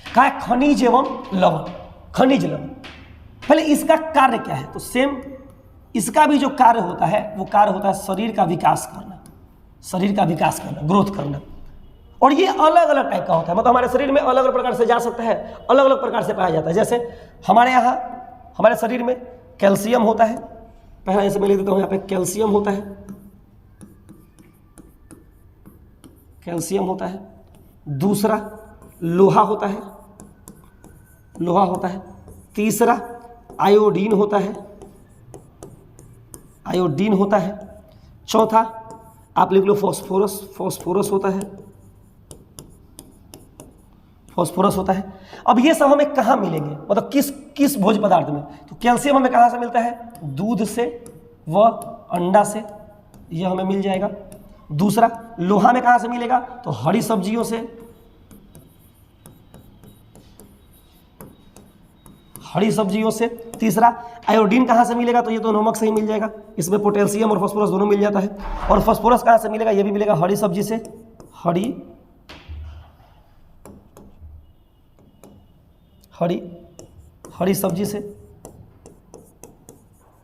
कहा है खनिज एवं लवण। खनिज लवण, पहले इसका कार्य क्या है, तो सेम इसका भी जो कार्य होता है वो कार्य होता है शरीर का विकास करना, शरीर का विकास करना, ग्रोथ करना। और ये अलग अलग टाइप का होता है, मतलब हमारे शरीर में अलग अलग प्रकार से जा सकता है, अलग अलग प्रकार से पाया जाता है। जैसे हमारे यहाँ हमारे शरीर में कैल्शियम होता है, पहला जैसे मैं लिख देता हूँ यहाँ पे कैल्शियम होता है, कैल्शियम होता है। दूसरा लोहा होता है, लोहा होता है। तीसरा आयोडीन होता है, आयोडीन होता है। चौथा आप लिख लो फॉस्फोरस, फॉस्फोरस होता है, फॉस्फोरस होता है। अब ये सब हमें कहाँ मिलेंगे, मतलब किस किस भोज्य पदार्थ में? तो कैल्शियम हमें कहाँ से मिलता है? दूध से व अंडा से, यह हमें मिल जाएगा। दूसरा लोहा में कहाँ से मिलेगा? तो हरी सब्जियों से, हरी सब्जियों से। तीसरा आयोडीन कहाँ से मिलेगा? तो ये तो नमक से ही मिल जाएगा, इसमें पोटेशियम और फास्फोरस दोनों मिल जाता है। और फास्फोरस कहाँ से मिलेगा? ये भी मिलेगा हरी सब्जी से, हरी सब्जी से,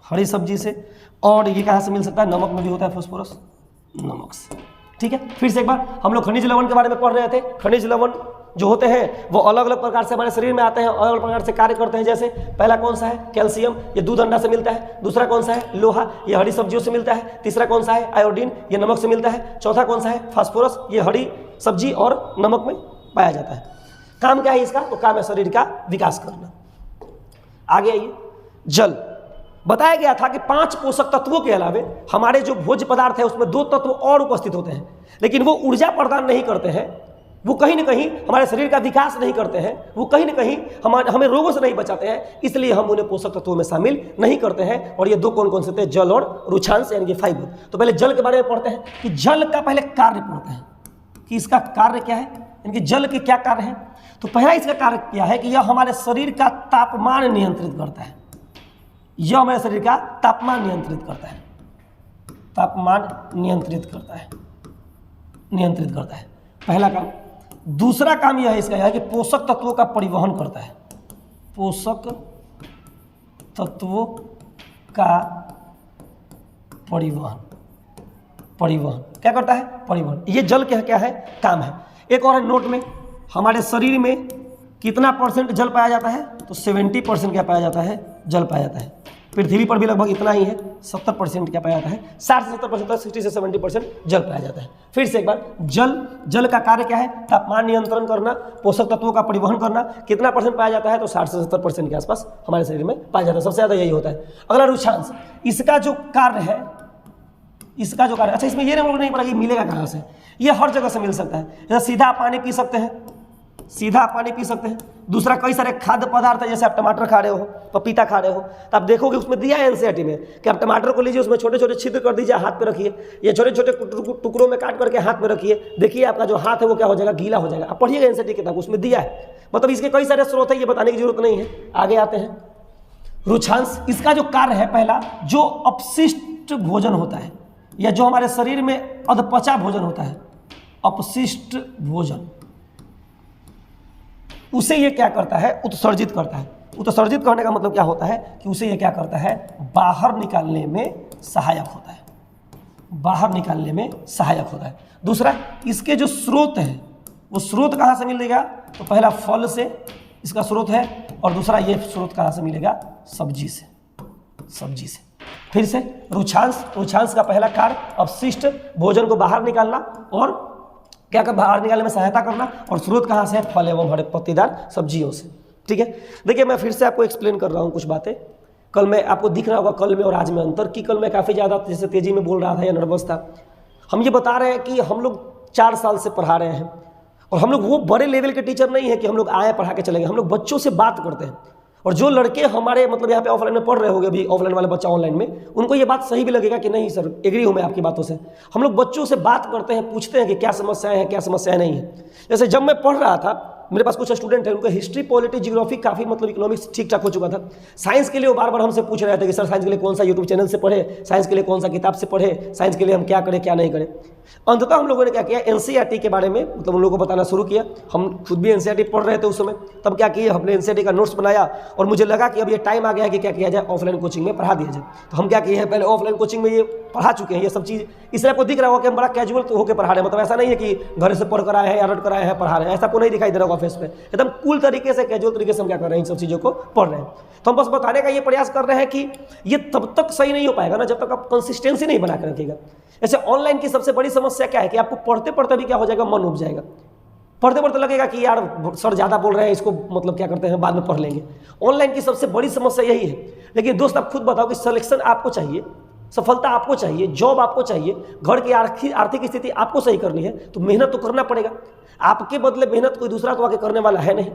हरी सब्जी से। और ये कहाँ से मिल सकता है? नमक में भी होता है फास्फोरस, नमक से। ठीक है, फिर से एक बार हम लोग खनिज लवण के बारे में पढ़ रहे थे। खनिज लवण जो होते हैं वो अलग अलग प्रकार से हमारे शरीर में आते हैं, अलग अलग प्रकार से कार्य करते हैं। जैसे पहला कौन सा है? कैल्शियम, ये दूध अंडा से मिलता है। दूसरा कौन सा है? लोहा, ये हरी सब्जियों से मिलता है। तीसरा कौन सा है? आयोडीन, ये नमक से मिलता है। चौथा कौन सा है? फास्फोरस, ये हरी सब्जी और नमक में पाया जाता है। काम क्या है इसका? तो काम है शरीर का विकास करना। आगे आइए, जल। बताया गया था कि 5 पोषक तत्वों के अलावे हमारे जो भोज्य पदार्थ है उसमें 2 तत्व और उपस्थित होते हैं, लेकिन वो ऊर्जा प्रदान नहीं करते हैं, वो कहीं ना कहीं हमारे शरीर का विकास नहीं करते हैं, वो कहीं ना कहीं हमें रोगों से नहीं बचाते हैं, इसलिए हम उन्हें पोषक तत्वों में शामिल नहीं करते हैं। और ये 2 कौन कौन से थे? जल और रुचांश यानी कि फाइबर। तो पहले जल के बारे में पढ़ते हैं कि जल का पहले कार्य पढ़ते हैं कि इसका कार्य क्या है, यानी कि जल के क्या कार्य है। तो पहला इसका कार्य क्या है कि यह हमारे शरीर का तापमान नियंत्रित करता है, यह हमारे शरीर का तापमान नियंत्रित करता है, तापमान नियंत्रित करता है, नियंत्रित करता है, पहला काम। दूसरा काम यह है इसका है कि पोषक तत्वों का परिवहन करता है, पोषक तत्वों का परिवहन, परिवहन क्या करता है? परिवहन। ये जल क्या क्या है? काम है। एक और है नोट में, हमारे शरीर में कितना परसेंट जल पाया जाता है? तो 70% क्या पाया जाता है? जल पाया जाता है। पृथ्वी पर भी लगभग इतना ही है, 70% क्या पाया जाता है? 60 से 70% तक, 60 से 70% जल पाया जाता है। फिर से एक बार, जल का कार्य क्या है? तापमान नियंत्रण करना, पोषक तत्वों का परिवहन करना। कितना परसेंट पाया जाता है? तो 60 से 70% के आसपास हमारे शरीर में पाया जाता है, सबसे ज़्यादा यही होता है। अगला रुचांश, इसका जो कार्य है, इसका जो कार्य, अच्छा इसमें ये नहीं पड़ा कि मिलेगा कहाँ से? ये हर जगह से मिल सकता है। जैसे सीधा पानी पी सकते हैं, सीधा पानी पी सकते हैं। दूसरा कई सारे खाद्य पदार्थ है, जैसे आप टमाटर खा रहे हो, पपीता खा रहे हो, तो आप देखोगे उसमें दिया है एनसीईआरटी में कि आप टमाटर को लीजिए, उसमें छोटे छोटे छिद्र कर दीजिए, हाथ पे रखिए, ये छोटे छोटे टुकड़ों में काट करके हाथ पे रखिए, देखिए आपका जो हाथ है वो क्या हो जाएगा? गीला हो जाएगा। आप पढ़िएगा एनसीईआरटी किताब, उसमें दिया है। मतलब इसके कई सारे स्रोत है, ये बताने की जरूरत नहीं है। आगे आते हैं, रुचांश। इसका जो कार्य है, पहला जो अपशिष्ट भोजन होता है या जो हमारे शरीर में अधपचा भोजन होता है, अपशिष्ट भोजन, उसे ये क्या करता है? उत्सर्जित करता है। उत्सर्जित करने का मतलब क्या होता है कि उसे ये क्या करता है? बाहर निकालने में सहायक होता है, बाहर निकालने में सहायक होता है। दूसरा, इसके जो स्रोत है वो स्रोत कहाँ से मिलेगा? तो पहला फल से इसका स्रोत है, और दूसरा ये स्रोत कहाँ से मिलेगा? सब्जी से, सब्जी से। फिर से रुचांश, रुचांश का पहला कार्य अपशिष्ट भोजन को बाहर निकालना और क्या कर बाहर निकालने में सहायता करना, और स्रोत कहाँ से है? फल एवं हरे पत्तेदार सब्जियों से। ठीक है, देखिए मैं फिर से आपको एक्सप्लेन कर रहा हूँ कुछ बातें। कल में आपको दिख रहा होगा कल में और आज में अंतर, कि कल में काफ़ी ज़्यादा जैसे तेज़ी में बोल रहा था या नर्वस था। हम ये बता रहे हैं कि हम लोग 4 साल से पढ़ा रहे हैं, और हम लोग वो बड़े लेवल के टीचर नहीं है कि हम लोग आए पढ़ा के चलेंगे। हम लोग बच्चों से बात करते हैं, और जो लड़के हमारे मतलब यहाँ पे ऑफलाइन में पढ़ रहे होंगे, अभी ऑफलाइन वाले बच्चा ऑनलाइन में, उनको ये बात सही भी लगेगा कि नहीं सर, एग्री हूँ मैं आपकी बातों से। हम लोग बच्चों से बात करते हैं, पूछते हैं कि क्या समस्याएं हैं, क्या समस्याएं नहीं है। जैसे जब मैं पढ़ रहा था, मेरे पास कुछ स्टूडेंट हैं, उनका हिस्ट्री, पॉलिटी, जियोग्राफी काफ़ी मतलब इकोनॉमिक्स ठीक ठाक हो चुका था। साइंस के लिए वो बार बार हमसे पूछ रहे थे कि सर साइंस के लिए कौन सा यूट्यूब चैनल से पढ़े, साइंस के लिए कौन सा किताब से पढ़े, साइंस के लिए हम क्या करें क्या नहीं करें। अंततः हम लोगों ने क्या किया, एनसीईआरटी के बारे में मतलब उन लोगों को बताना शुरू किया। हम खुद भी एनसीईआरटी पढ़ रहे थे उस समय, तब क्या किया, हमने एनसीईआरटी का नोट्स बनाया और मुझे लगा कि अब ये टाइम आ गया है कि क्या किया जाए, ऑफलाइन कोचिंग में पढ़ा दिया जाए। तो हम क्या किए हैं, पहले ऑफलाइन कोचिंग में ये पढ़ा चुके हैं ये सब चीज़, इसलिए आपको दिख रहा होगा कि हम बड़ा कैजुअल तो होकर पढ़ा रहे हैं। मतलब ऐसा नहीं है कि घर से पढ़ कर आए हैं या रट कर आए हैं पढ़ा रहे हैं, ऐसा आपको नहीं दिखाई दे रहा होगा फेस पे। एकदम कूल तरीके से, कैजुअल तरीके से हम क्या कर रहे हैं, इन सब चीज़ों को पढ़ रहे हैं। तो हम बस बताने का ये प्रयास कर रहे हैं कि ये तब तक सही नहीं हो पाएगा ना जब तक आप कंसिस्टेंसी नहीं बना कर रखिएगा। ऐसे ऑनलाइन की सबसे बड़ी समस्या क्या है कि आपको पढ़ते पढ़ते भी क्या हो जाएगा, मन उब जाएगा। पढ़ते पढ़ते लगेगा कि यार सर ज़्यादा बोल रहे हैं, इसको मतलब क्या करते हैं बाद में पढ़ लेंगे। ऑनलाइन की सबसे बड़ी समस्या यही है। लेकिन दोस्त आप खुद बताओ कि सिलेक्शन आपको चाहिए, सफलता आपको चाहिए, जॉब आपको चाहिए, घर की आर्थिक स्थिति आपको सही करनी है, तो मेहनत तो करना पड़ेगा। आपके बदले मेहनत कोई दूसरा तो आके करने वाला है नहीं।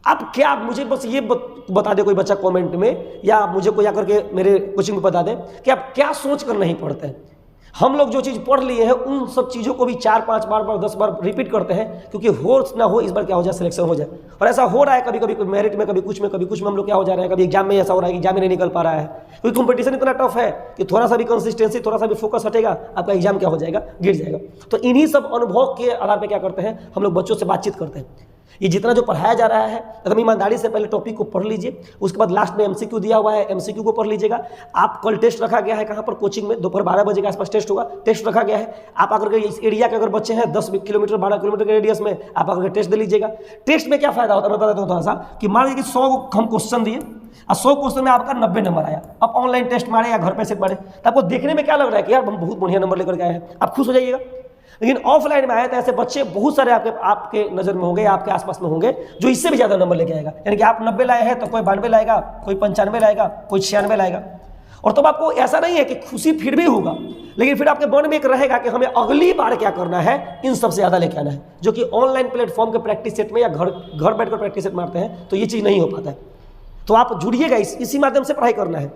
आप क्या, मुझे बस ये बता दे कोई बच्चा कमेंट में, या मुझे कोई आकर के मेरे कोचिंग में बता दे कि आप क्या सोच कर नहीं पढ़ते हैं। हम लोग जो चीज़ पढ़ लिए हैं उन सब चीज़ों को भी 4-5 बार 10 बार रिपीट करते हैं, क्योंकि हो ना हो इस बार क्या हो जाए, सिलेक्शन हो जाए। और ऐसा हो रहा है कभी कभी मेरिट में, कभी कुछ में, कभी कुछ में हम लोग क्या हो जा रहे हैं, कभी एग्जाम में ऐसा हो रहा है कि एग्जाम में नहीं निकल पा रहा है, क्योंकि कंपटीशन इतना टफ है कि थोड़ा सा भी कंसिस्टेंसी, थोड़ा सा भी फोकस हटेगा, आपका एग्जाम क्या हो जाएगा, गिर जाएगा। तो इन्हीं सब अनुभव के आधार पर क्या करते हैं, हम लोग बच्चों से बातचीत करते हैं। ये जितना जो पढ़ाया जा रहा है एकदम ईमानदारी से पहले टॉपिक को पढ़ लीजिए, उसके बाद लास्ट में एमसीक्यू दिया हुआ है, एमसीक्यू को पढ़ लीजिएगा। आप कल टेस्ट रखा गया है, कहाँ पर, कोचिंग में, दोपहर 12 बजे के आसपास टेस्ट होगा, टेस्ट रखा गया है। आप अगर के इस एरिया के अगर बच्चे हैं 10 किलोमीटर 12 किलोमीटर के रेडियस में, आप अगर टेस्ट दे लीजिएगा। टेस्ट में क्या फायदा होता है मैं बता देता हूँ थोड़ा सा, कि मान लीजिए कि 100 हम क्वेश्चन दिए और 100 क्वेश्चन में आपका 90 नंबर आया। आप ऑनलाइन टेस्ट मारे या घर पे से पढ़े, तो आपको देखने में क्या लग रहा है कि यार हम बहुत बढ़िया नंबर लेकर के आए हैं, आप खुश हो जाइएगा। लेकिन ऑफलाइन में आए तो ऐसे बच्चे बहुत सारे आपके नज़र में होंगे, आपके आसपास में होंगे, जो इससे भी ज़्यादा नंबर लेके आएगा। यानी कि आप 90 लाए हैं तो कोई 92 लाएगा, कोई 95 लाएगा, कोई 96 लाएगा। और तब आपको ऐसा नहीं है कि खुशी फिर भी होगा, लेकिन फिर आपके मन में एक रहेगा कि हमें अगली बार क्या करना है, इन सबसे ज़्यादा लेके आना है। जो कि ऑनलाइन प्लेटफॉर्म के प्रैक्टिस सेट में या घर बैठकर प्रैक्टिस सेट मारते हैं तो ये चीज़ नहीं हो पाता है। तो आप जुड़िएगा, इसी माध्यम से पढ़ाई करना है।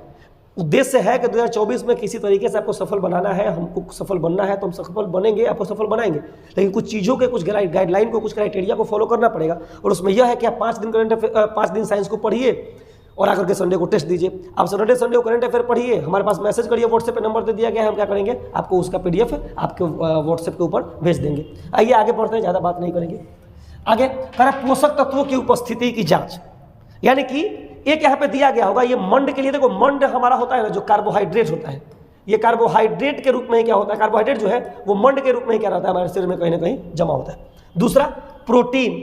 उद्देश्य है कि 2024 में किसी तरीके से आपको सफल बनाना है, हमको सफल बनना है, तो हम सफल बनेंगे, आपको सफल बनाएंगे। लेकिन कुछ चीज़ों के, कुछ गाइडलाइन को, कुछ क्राइटेरिया को फॉलो करना पड़ेगा। और उसमें यह है कि आप 5 दिन साइंस को पढ़िए और आकर के संडे को टेस्ट दीजिए। आप सैटरडे संडे को करंट अफेयर पढ़िए, हमारे पास मैसेज करिए, व्हाट्सएप पे नंबर दे दिया गया है, हम क्या करेंगे, आपको उसका PDF आपके व्हाट्सएप के ऊपर भेज देंगे। आइए आगे बढ़ते हैं, ज़्यादा बात नहीं करेंगे। आगे करें पोषक तत्वों की उपस्थिति की जाँच। यानी कि एक यहाँ पे दिया गया होगा, ये मंड के लिए देखो, मंड हमारा होता है ना जो कार्बोहाइड्रेट होता है, ये कार्बोहाइड्रेट के रूप में ही क्या होता है, कार्बोहाइड्रेट जो है वो मंड के रूप में ही क्या रहता है, हमारे शरीर में कहीं ना कहीं जमा होता है। दूसरा प्रोटीन,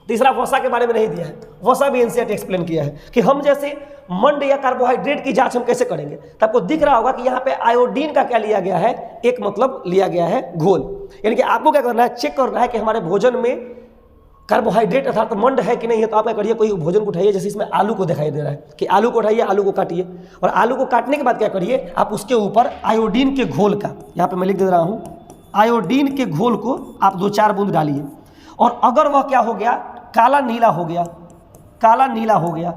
तीसरा वसा के बारे में नहीं दिया है, वसा भी एनसीईआरटी एक्सप्लेन किया है कि हम जैसे मंड या कार्बोहाइड्रेट की जांच हम कैसे करेंगे। तो आपको दिख रहा होगा कि यहाँ पे आयोडीन का क्या लिया गया है, एक मतलब लिया गया है घोल। यानी कि आपको क्या करना है, चेक करना है कि हमारे भोजन में कार्बोहाइड्रेट अर्थात मंड है कि नहीं है। तो आप क्या करिए, कोई भोजन को उठाइए, जैसे इसमें आलू को दिखाई दे रहा है कि आलू को उठाइए, आलू को काटिए, और आलू को काटने के बाद क्या करिए, आप उसके ऊपर आयोडीन के घोल का, यहाँ पे मैं लिख दे रहा हूँ, आयोडीन के घोल को आप 2-4 बूंद डालिए। और अगर वह क्या हो गया, काला नीला हो गया, काला नीला हो गया,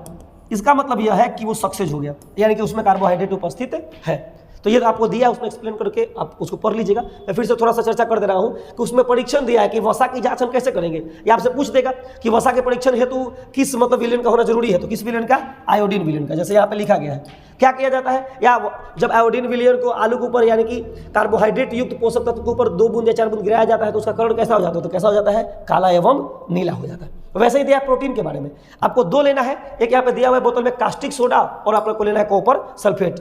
इसका मतलब यह है कि वो सक्सेस हो गया, यानी कि उसमें कार्बोहाइड्रेट उपस्थित है। तो ये आपको दिया है, उसमें एक्सप्लेन करके आप उसको पढ़ लीजिएगा। मैं फिर से थोड़ा सा चर्चा कर दे रहा हूँ कि उसमें परीक्षण दिया है कि वसा की जांच हम कैसे करेंगे। ये आपसे पूछ देगा कि वसा के परीक्षण हेतु किस मतलब विलेन का होना जरूरी है, तो किस विलेन का, आयोडीन विलेन का। जैसे यहाँ पे लिखा गया है, क्या किया जाता है, या जब आयोडीन विलेन को आलू के ऊपर यानी कि कार्बोहाइड्रेट युक्त पोषक तत्व के ऊपर 2 बूंद या 4 बूंद गिराया जाता है तो उसका कलर कैसा हो जाता है, तो कैसा हो जाता है, काला एवं नीला हो जाता है। वैसे ही दिया प्रोटीन के बारे में, आपको 2 लेना है। एक यहाँ पे दिया हुआ है बोतल में कास्टिक सोडा, और आपको लेना है कॉपर सल्फेट।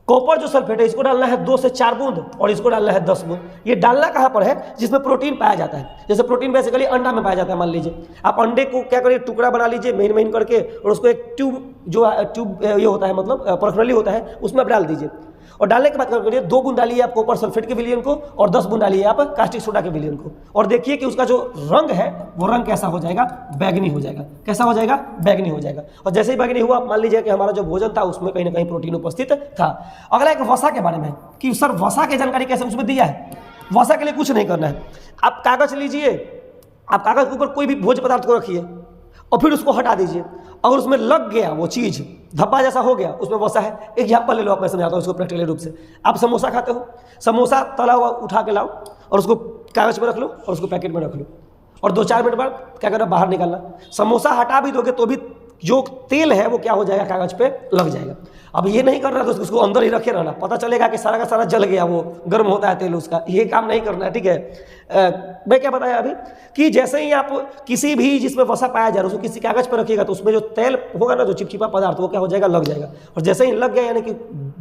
कॉपर जो सल्फेट है इसको डालना है 2 से 4 बूंद, और इसको डालना है 10 बूंद। ये डालना कहाँ पर है, जिसमें प्रोटीन पाया जाता है। जैसे प्रोटीन बेसिकली अंडा में पाया जाता है। मान लीजिए आप अंडे को क्या करिए, टुकड़ा बना लीजिए महीन महीन करके, और उसको एक ट्यूब ये होता है मतलब परखनली होता है, उसमें आप डाल दीजिए। और डालने के बाद क्या करिए, 2 बूंद डालिए आप कॉपर सल्फेट के विलियन को, और 10 बूंद डालिए आप कास्टिक सोडा के विलियन को, और देखिए कि उसका जो रंग है वो रंग कैसा हो जाएगा, बैगनी हो जाएगा। कैसा हो जाएगा, बैगनी हो जाएगा। और जैसे ही बैगनी हुआ, मान लीजिए कि हमारा जो भोजन था उसमें कहीं ना कहीं प्रोटीन उपस्थित था। अगला एक वसा के बारे में कि सर वसा की जानकारी कैसे, उसमें दिया है। वसा के लिए कुछ नहीं करना है, आप कागज लीजिए, आप कागज के ऊपर कोई भी भोज्य पदार्थ को रखिए और फिर उसको हटा दीजिए। अगर उसमें लग गया वो चीज़, धब्बा जैसा हो गया, उसमें वसा है। एग्जाम्पल ले लो, आप मैं समझाता हूँ इसको प्रैक्टिकल रूप से। आप समोसा खाते हो, समोसा तला हुआ उठा के लाओ और उसको कागज में रख लो और उसको पैकेट में रख लो। और 2-4 मिनट बाद क्या करना, बाहर निकालना। समोसा हटा भी दोगे तो भी जो तेल है वो क्या हो जाएगा, कागज पे लग जाएगा। अब ये नहीं करना तो उसको अंदर ही रखे रहना, पता चलेगा कि सारा का सारा जल गया, वो गर्म होता है तेल उसका, ये काम नहीं करना है, ठीक है। मैं क्या बताया अभी कि जैसे ही आप किसी भी जिसमें वसा पाया जा रहा है उसको किसी कागज पर रखिएगा तो उसमें जो तेल होगा ना, जो चिपचिपा पदार्थ, वो क्या हो जाएगा, लग जाएगा। और जैसे ही लग गया यानी कि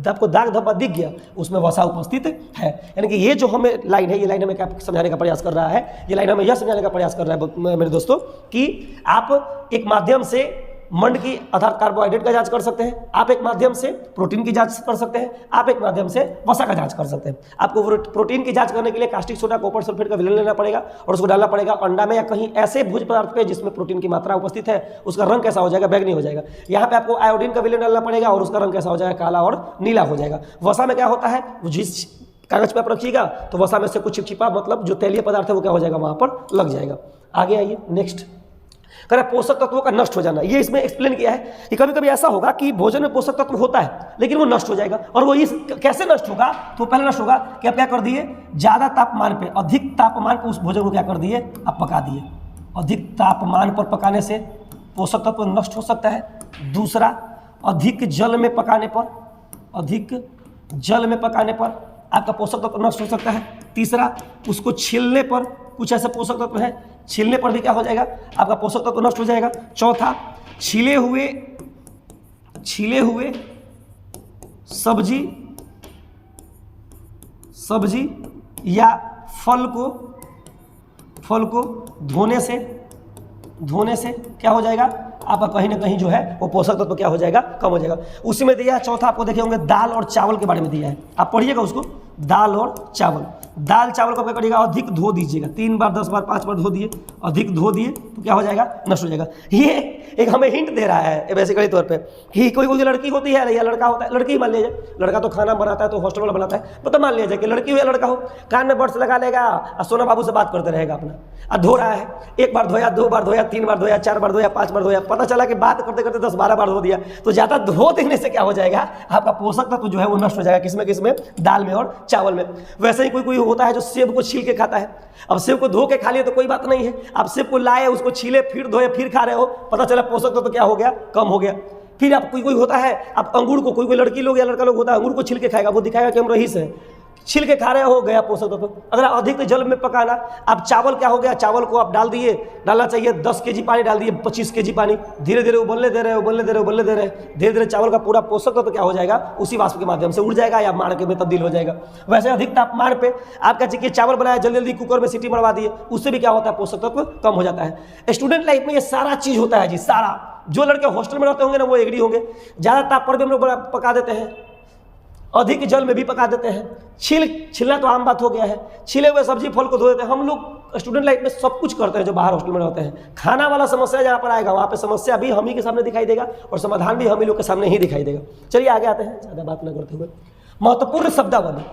आपको दाग धब्बा दिख गया, उसमें वसा उपस्थित है। यानी कि ये जो हमें लाइन है, ये लाइन हमें क्या समझाने का प्रयास कर रहा है, ये लाइन हमें यह समझाने का प्रयास कर रहा है मेरे दोस्तों कि आप एक माध्यम से मंड की अर्थात कार्बोहाइड्रेट का जांच कर सकते हैं, आप एक माध्यम से प्रोटीन की जांच कर सकते हैं, आप एक माध्यम से वसा का जांच कर सकते हैं। आपको प्रोटीन की जांच करने के लिए कास्टिक सोडा, कॉपर सल्फेट का विलयन लेना पड़ेगा और उसको डालना पड़ेगा अंडा में या कहीं ऐसे भोज्य पदार्थ पे जिसमें प्रोटीन की मात्रा उपस्थित है। उसका रंग कैसा हो जाएगा, बैंगनी हो जाएगा। यहाँ पे आपको आयोडीन का विलयन डालना पड़ेगा और उसका रंग कैसा हो जाएगा, काला और नीला हो जाएगा। वसा में क्या होता है, जिस कागज पे आप रखिएगा तो वसा में से कुछ चिपचिपा मतलब जो तेलीय पदार्थ है वो क्या हो जाएगा, वहां पर लग जाएगा। आगे आइए नेक्स्ट, करें पोषक तत्वों का नष्ट हो जाना। ये इसमें एक्सप्लेन किया है कि कभी कभी ऐसा होगा कि भोजन में पोषक तत्व होता है लेकिन वो नष्ट हो जाएगा। और वो इस कैसे नष्ट होगा, तो पहले नष्ट होगा कि आप क्या कर दिए, ज्यादा तापमान पे, अधिक तापमान पर उस भोजन को क्या कर दिए, आप पका दिए। अधिक तापमान पर पकाने से पोषक तत्व नष्ट हो सकता है। दूसरा, अधिक जल में पकाने पर, अधिक जल में पकाने पर आपका पोषक तत्व नष्ट हो सकता है। तीसरा, उसको छीलने पर, कुछ ऐसे पोषक तत्व है छीलने पर भी क्या हो जाएगा, आपका पोषक तत्व नष्ट हो जाएगा। चौथा, छीले हुए सब्जी या फल को धोने से क्या हो जाएगा, आपका कहीं ना कहीं जो है वो पोषक तत्व क्या हो जाएगा, कम हो जाएगा। उसी में दिया है चौथा, आपको देखे होंगे दाल और चावल के बारे में दिया है, आप पढ़िएगा उसको। दाल और चावल, दाल चावल को क्या करिएगा, अधिक धो दीजिएगा, 3 बार 10 बार 5 बार धो दिए, अधिक धो दिए तो क्या हो जाएगा, नष्ट हो जाएगा। ये एक हमें हिंट दे रहा है बेसिकली तौर पे कि कोई लड़की होती है या लड़का होता है, लड़की मान लीजिए, लड़का तो खाना बनाता है तो हॉस्टल वाला बनाता है, मतलब मान लीजिए कि लड़की हो या लड़का हो, कान में बड्स लगा लेगा और सोना बाबू से बात करते रहेगा अपना, और धो रहा है, 1 बार धोया, 2 बार धोया, 3 बार धोया, 4 बार धोया, 5 बार धोया, पता चला कि बात करते करते 10-12 बार धो दिया। तो ज्यादा धो देने से क्या हो जाएगा, आपका पोषक तत्व जो है वो नष्ट हो जाएगा। किसमें, दाल में और चावल में। वैसे ही कोई होता है जो सेब को छील के खाता है। अब सेब को धो के खा लिए तो कोई बात नहीं है, आप सेब को लाए, उसको छीले, फिर धोए, फिर खा रहे हो, पता चला पोषक तत्व क्या हो गया, कम हो गया। फिर आप कोई होता है, आप अंगूर को, कोई लड़की लोग या लड़का लोग होता है अंगूर को छील के खाएगा, वो दिखाएगा कि हम रईस हैं, छील के खा रहे हो, गया पोषक तत्व। अगर आप अधिक जल में पकाना, आप चावल क्या हो गया, चावल को आप डाल दिए, डालना चाहिए 10 केजी पानी डाल दिए, 25 केजी पानी, धीरे धीरे उबलने दे रहे, धीरे धीरे चावल का पूरा पोषक तत्व क्या हो जाएगा, उसी वाष्प के माध्यम से उड़ जाएगा या माड़ के में तब्दील हो जाएगा। वैसे अधिक तापमान पे आप क्या चाहिए, चावल बनाया, जल्दी कुकर में सीटी मरवा दिए, उससे भी क्या होता है, पोषक तत्व कम हो जाता है। स्टूडेंट लाइफ में ये सारा चीज होता है जी, सारा। जो लड़के हॉस्टल में रहते होंगे ना वो एग्री होंगे, ज्यादा ताप पर भी हम लोग पका देते हैं, अधिक जल में भी पका देते हैं, छीलना तो आम बात हो गया है, छीले हुए सब्जी फल को धो देते हैं। हम लोग स्टूडेंट लाइफ में सब कुछ करते हैं जो बाहर हॉस्टल में रहते हैं। खाना वाला समस्या जहाँ पर आएगा वहाँ पे समस्या भी हम ही के सामने दिखाई देगा और समाधान भी हम ही लोग के सामने ही दिखाई देगा। चलिए आगे आते हैं, ज़्यादा बात न करते हुए। महत्वपूर्ण शब्दावली,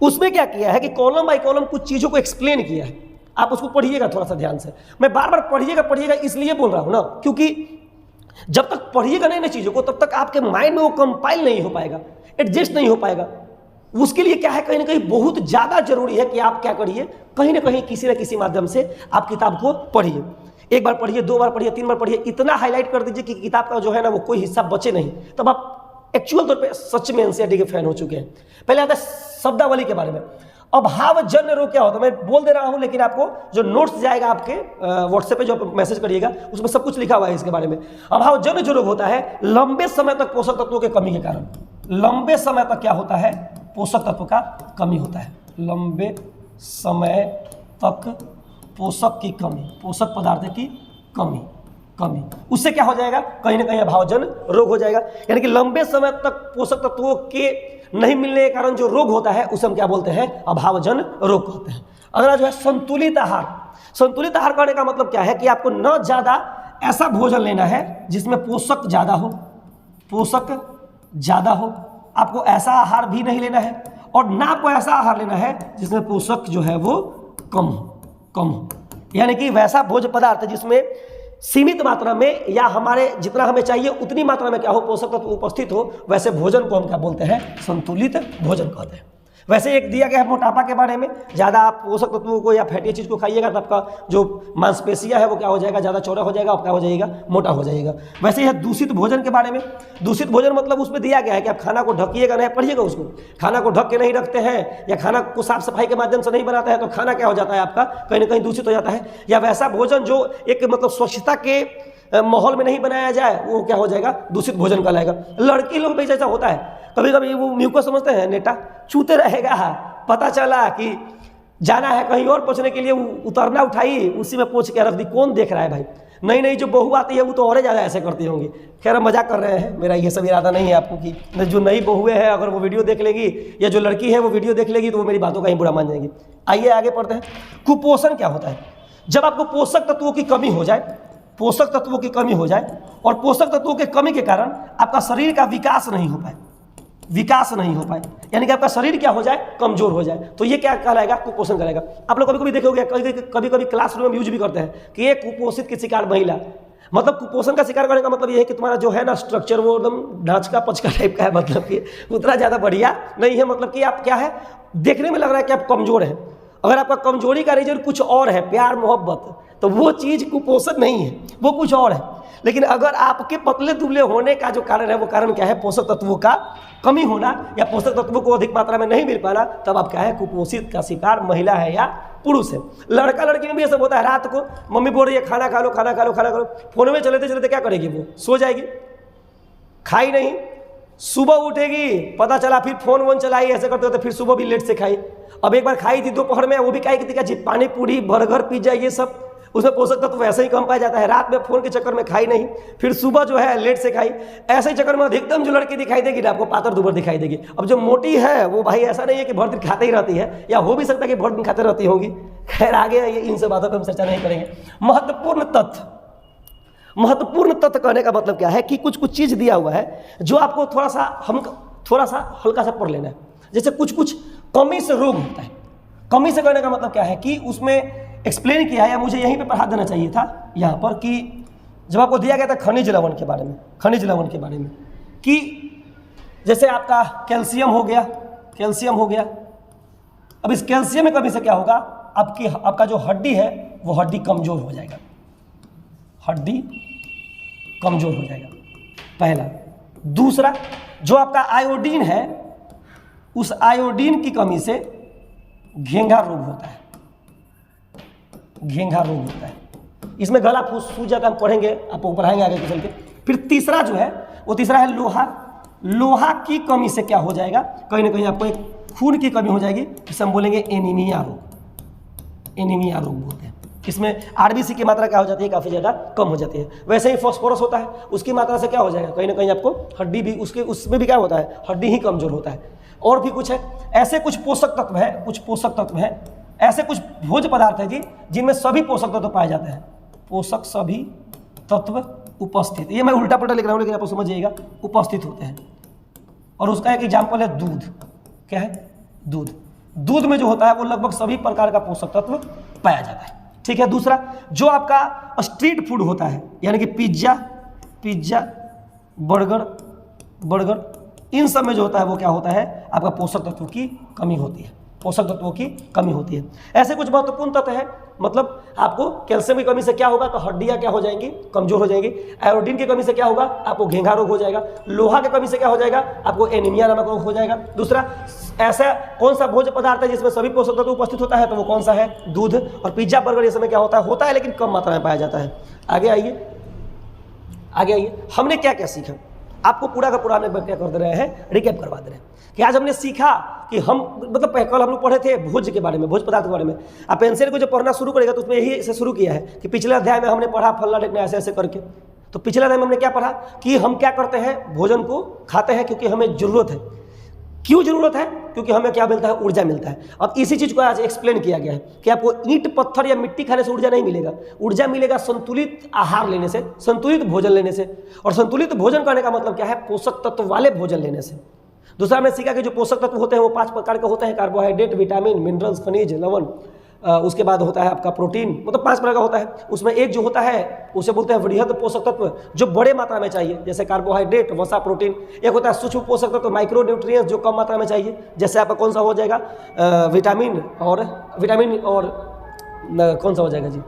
उसमें क्या किया है कि कॉलम बाई कॉलम कुछ चीज़ों को एक्सप्लेन किया है। आप उसको पढ़िएगा थोड़ा सा ध्यान से। मैं बार बार पढ़िएगा इसलिए बोल रहा हूँ ना, क्योंकि जब तक पढ़िएगा नहीं ना चीज़ों को, तब तक आपके माइंड में वो कंपाइल नहीं हो पाएगा, एडजस्ट नहीं हो पाएगा। उसके लिए क्या है, कहीं ना कहीं बहुत ज़्यादा जरूरी है कि आप क्या करिए, कहीं ना कहीं किसी न किसी माध्यम से आप किताब को पढ़िए। 1 बार पढ़िए, 2 बार पढ़िए, 3 बार पढ़िए, इतना हाईलाइट कर दीजिए कि किताब का जो है ना वो कोई हिस्सा बचे नहीं, तब आप एक्चुअल तौर पे सच में एनसीईआरटी के फैन हो चुके हैं। पहले आता है शब्दावली के बारे में। अभावजन्य रोग क्या होता है, मैं बोल दे रहा हूं, लेकिन आपको जो नोट्स जाएगा आपके व्हाट्सएप पे जो आप मैसेज करिएगा उसमें सब कुछ लिखा हुआ है इसके बारे में। अभावजन्य जो रोग होता है, लंबे समय तक पोषक तत्वों की कमी के कारण, लंबे समय तक क्या होता है, पोषक तत्व का कमी होता है। लंबे समय तक पोषक की कमी, पोषक पदार्थ की कमी, उससे क्या हो जाएगा, कहीं ना कहीं अभावजन रोग हो जाएगा। यानी कि लंबे समय तक पोषक तत्वों के नहीं मिलने के कारण जो रोग होता है उसे हम क्या बोलते हैं, अभावजन रोग कहते हैं। अगला जो है संतुलित आहार। संतुलित आहार करने का मतलब क्या है कि आपको न ज्यादा ऐसा भोजन लेना है जिसमें पोषक ज्यादा हो, आपको ऐसा आहार भी नहीं लेना है, और ना आपको ऐसा आहार लेना है जिसमें पोषक जो है वो कम हो। यानी कि वैसा भोज्य पदार्थ जिसमें सीमित मात्रा में या हमारे जितना हमें चाहिए उतनी मात्रा में क्या हो, पोषक तत्व उपस्थित हो, वैसे भोजन को हम क्या बोलते हैं, संतुलित भोजन कहते हैं। वैसे एक दिया गया है मोटापा के बारे में, ज़्यादा आप पोषक तत्वों को या फैटी चीज़ को खाइएगा तो आपका जो मांसपेशियाँ है वो क्या हो जाएगा, ज़्यादा चौड़ा हो जाएगा, आप क्या हो जाएगा, मोटा हो जाएगा। वैसे यह दूषित भोजन के बारे में, दूषित भोजन मतलब उसमें दिया गया है कि आप खाना को ढकिएगा नहीं, पढ़िएगा उसको, खाना को ढक के नहीं रखते हैं या खाना को साफ सफाई के माध्यम से नहीं बनाते हैं तो खाना क्या हो जाता है आपका कहीं ना कहीं दूषित हो जाता है। या वैसा भोजन जो एक मतलब स्वच्छता के माहौल में नहीं बनाया जाए वो क्या हो जाएगा, दूषित भोजन कहलाएगा। लड़की लोग भी जैसा होता है, कभी कभी वो म्यूको समझते हैं, नेटा चूते रहेगा, पता चला कि जाना है कहीं और पहुंचने के लिए, उतरना उठाई उसी में पोंछ के रख दी, कौन देख रहा है भाई। नई नई जो बहू आती है वो तो और ज़्यादा ऐसे करती होंगी। खैर मजाक कर रहे हैं, मेरा ये सब इरादा नहीं है आपको कि जो नई बहुएं हैं अगर वो वीडियो देख लेगी या जो लड़की है वो वीडियो देख लेगी तो वो मेरी बातों का ही बुरा मान जाएंगी। आइए आगे पढ़ते हैं। कुपोषण क्या होता है? जब आपको पोषक तत्वों की कमी हो जाए, पोषक तत्वों की कमी हो जाए और पोषक तत्वों के कमी के कारण आपका शरीर का विकास नहीं हो पाए, विकास नहीं हो पाए, यानी कि आपका शरीर क्या हो जाए, कमजोर हो जाए, तो ये क्या कहलाएगा, कुपोषण कहलाएगा। आप लोग कभी कभी देखे होंगे, कभी कभी क्लासरूम में यूज भी करते हैं कि ये कुपोषित की शिकार महिला, मतलब कुपोषण का शिकार करने का मतलब ये है कि तुम्हारा जो है ना स्ट्रक्चर वो एकदम ढांचका पचका टाइप का है, मतलब कि उतना ज़्यादा बढ़िया नहीं है, मतलब कि आप क्या है, देखने में लग रहा है कि आप कमजोर हैं। अगर आपका कमजोरी का रीजन कुछ और है, प्यार मोहब्बत, तो वो चीज़ कुपोषण नहीं है, वो कुछ और है। लेकिन अगर आपके पतले दुबले होने का जो कारण है वो कारण क्या है, पोषक तत्वों का कमी होना या पोषक तत्वों को अधिक मात्रा में नहीं मिल पाना, तब आप क्या है, कुपोषित का शिकार महिला है या पुरुष है। लड़का लड़की में भी ये सब होता है। रात को मम्मी बोल रही है खाना खा लो खाना खा लो खाना खा लो, फोन में चलते चलते क्या करेगी, वो सो जाएगी, खाई नहीं, सुबह उठेगी पता चला फिर फोन वोन चलाई, ऐसे करते होते फिर सुबह भी लेट से खाई। अब एक बार खाई थी दोपहर में, वो भी खाई थी पानी पूरी बर्गर पिज्जा ये सब, उसमें पोषक तत्व वैसे ही कम पाया जाता है। रात में फोन के चक्कर में खाई नहीं, फिर सुबह जो है लेट से खाई, ऐसे ही चक्कर में अधिकतम जो लड़की दिखाई देगी ना आपको पातर दुबर दिखाई देगी। अब जो मोटी है वो भाई ऐसा नहीं है कि भर दिन खाते ही रहती है, या हो भी सकता है कि भर दिन खाते रहती होंगी। खैर आगे ये इन सब बातों पर हम चर्चा नहीं करेंगे। महत्वपूर्ण तथ्य, महत्वपूर्ण तथ्य कहने का मतलब क्या है कि कुछ कुछ चीज़ दिया हुआ है जो आपको थोड़ा सा हल्का सा पढ़ लेना है। जैसे कुछ कुछ कमी से रोग होता है। कमी से कहने का मतलब क्या है कि उसमें एक्सप्लेन किया है, या मुझे यहीं पे पढ़ा देना चाहिए था यहाँ पर, कि जब आपको दिया गया था खनिज लवण के बारे में, खनिज लवण के बारे में, कि जैसे आपका कैल्शियम हो गया, कैल्शियम हो गया। अब इस कैल्शियम में कमी से क्या होगा, आपका जो हड्डी है वो हड्डी कमजोर हो जाएगा, हड्डी कमजोर हो जाएगा, पहला। दूसरा, जो आपका आयोडीन है उस आयोडीन की कमी से घेंघा रोग होता है, घेंघा रोग होता है। इसमें गला सूज जाता है, हम पढ़ेंगे, आपको पढ़ाएंगे आगे चल के। फिर तीसरा जो है वो तीसरा है लोहा। लोहा की कमी से क्या हो जाएगा, कहीं ना कहीं आपको एक खून की कमी हो जाएगी, जिसे हम बोलेंगे एनीमिया रोग, एनीमिया रोग बोलते हैं। इसमें आरबीसी की मात्रा क्या हो जाती है, काफ़ी ज़्यादा कम हो जाती है। वैसे ही फॉस्फोरस होता है, उसकी मात्रा से क्या हो जाएगा, कहीं ना कहीं आपको हड्डी भी उसमें भी क्या होता है, हड्डी ही कमजोर होता है। और भी कुछ है, ऐसे कुछ पोषक तत्व है, कुछ पोषक तत्व है, ऐसे कुछ भोज्य पदार्थ है जी जिनमें सभी पोषक तत्व पाए जाते हैं। पोषक सभी तत्व उपस्थित, ये मैं उल्टा पल्टा लिख रहा हूँ लेकिन आपको समझिएगा, उपस्थित होते हैं। और उसका एक एग्जाम्पल है दूध। क्या है, दूध। दूध में जो होता है वो लगभग सभी प्रकार का पोषक तत्व पाया जाता है, ठीक है। दूसरा, जो आपका स्ट्रीट फूड होता है, यानी कि पिज्जा बर्गर, इन सब में जो होता है वो क्या होता है, आपका पोषक तत्वों की कमी होती है, पोषक तत्वों की कमी होती है। ऐसे कुछ महत्वपूर्ण तत्व है, मतलब आपको कैल्शियम की कमी से क्या होगा, तो हड्डियां क्या हो जाएंगी, कमजोर हो जाएंगी। आयोडीन की कमी से क्या होगा, आपको घेंघा रोग हो जाएगा। लोहा की कमी से क्या हो जाएगा, आपको एनीमिया नामक रोग हो जाएगा। दूसरा, ऐसा कौन सा भोज्य पदार्थ है जिसमें सभी पोषक तत्व उपस्थित होता है, तो वो कौन सा है, दूध। और पिज्जा बर्गर ये समय क्या होता है लेकिन कम मात्रा में पाया जाता है। आगे आइए, हमने क्या क्या सीखा, आपको पूरा का पूरा हमने क्या कर दे रहे हैं, रिकैप करवा दे रहे हैं कि आज हमने सीखा कि हम मतलब कल हम लोग पढ़े थे भोज्य के बारे में, भोज्य पदार्थ के बारे में। आप पेंसिल को जो पढ़ना शुरू करेगा तो उसमें यही से शुरू किया है कि पिछले अध्याय में हमने पढ़ा फलना ढेकना ऐसे ऐसे करके। तो पिछले अध्याय में हमने क्या पढ़ा कि हम क्या करते हैं, भोजन को खाते हैं क्योंकि हमें जरूरत है। क्यों जरूरत है, क्योंकि हमें क्या मिलता है, ऊर्जा मिलता है। अब इसी चीज़ को आज एक्सप्लेन किया गया है कि आपको ईंट पत्थर या मिट्टी खाने से ऊर्जा नहीं मिलेगा, ऊर्जा मिलेगा संतुलित आहार लेने से, संतुलित भोजन लेने से। और संतुलित भोजन करने का मतलब क्या है, पोषक तत्व वाले भोजन लेने से। दूसरा हमने सीखा कि जो पोषक तत्व होते हैं वो 5 प्रकार के होते हैं, कार्बोहाइड्रेट, विटामिन, मिनरल्स, खनिज, लवण, उसके बाद होता है आपका प्रोटीन, मतलब 5 प्रकार का होता है। उसमें एक जो होता है उसे बोलते हैं वृहद पोषक तत्व, जो बड़े मात्रा में चाहिए, जैसे कार्बोहाइड्रेट, वसा, प्रोटीन। एक होता है सूक्ष्म पोषक तत्व, माइक्रो न्यूट्रिएंट्स, जो कम मात्रा में चाहिए, जैसे आपका कौन सा हो जाएगा, विटामिन और कौन सा हो जाएगा जी,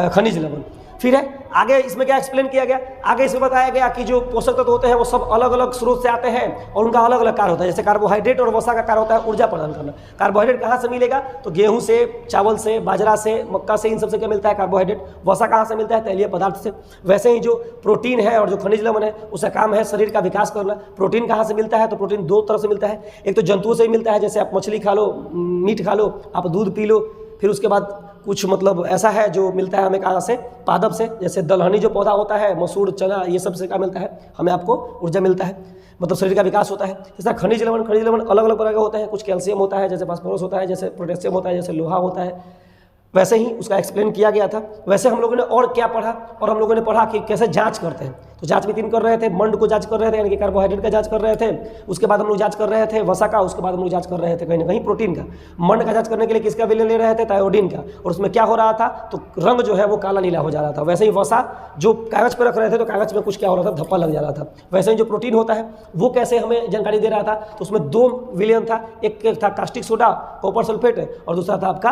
खनिज लवण। फिर है आगे इसमें क्या एक्सप्लेन किया गया, आगे इसमें बताया गया कि जो पोषक तत्व होते हैं वो सब अलग अलग स्रोत से आते हैं और उनका अलग अलग कार्य होता है। जैसे कार्बोहाइड्रेट और वसा का कार्य होता है ऊर्जा प्रदान करना। कार्बोहाइड्रेट कहाँ से मिलेगा, तो गेहूं से, चावल से, बाजरा से, मक्का से, इन सबसे क्या मिलता है कार्बोहाइड्रेट। वसा कहाँ से मिलता है, तैलीय पदार्थ से। वैसे ही जो प्रोटीन है और जो खनिज लवण है उसका काम है शरीर का विकास करना। प्रोटीन कहाँ से मिलता है, तो प्रोटीन 2 तरह से मिलता है। एक तो जंतुओं से ही मिलता है, जैसे आप मछली खा लो, मीट खा लो, आप दूध पी लो। फिर उसके बाद कुछ मतलब ऐसा है जो मिलता है हमें कहाँ से, पादप से, जैसे दलहनी जो पौधा होता है, मसूर, चना, ये सब से क्या मिलता है, हमें आपको ऊर्जा मिलता है, मतलब शरीर का विकास होता है। जैसा खनिज लवण अलग अलग प्रकार के होते हैं। कुछ कैल्शियम होता है, जैसे फास्फोरस होता है, जैसे पोटेशियम होता है, जैसे लोहा होता है। वैसे ही उसका एक्सप्लेन किया गया था। वैसे हम लोगों ने और क्या पढ़ा, और हम लोगों ने पढ़ा कि कैसे जांच करते हैं। तो जांच भी 3 कर रहे थे, मंड को जांच कर रहे थे, यानी कि कार्बोहाइड्रेट का जांच कर रहे थे। उसके बाद हम लोग जांच कर रहे थे वसा का, उसके बाद हम लोग जांच कर रहे थे कहीं ना कहीं प्रोटीन का। मंड का जांच करने के लिए किसका विलय ले रहे थे, थायोडीन का। और उसमें क्या हो रहा था, तो रंग जो है वो काला नीला हो जा रहा था। वैसे ही वसा जो कागज पर रख रहे थे तो कागज में कुछ क्या हो रहा था, धब्बा लग जा रहा था। वैसे ही जो प्रोटीन होता है वो कैसे हमें जानकारी दे रहा था, तो उसमें 2 विलयन था। एक था कास्टिक सोडा, कॉपर सल्फेट, और दूसरा था आपका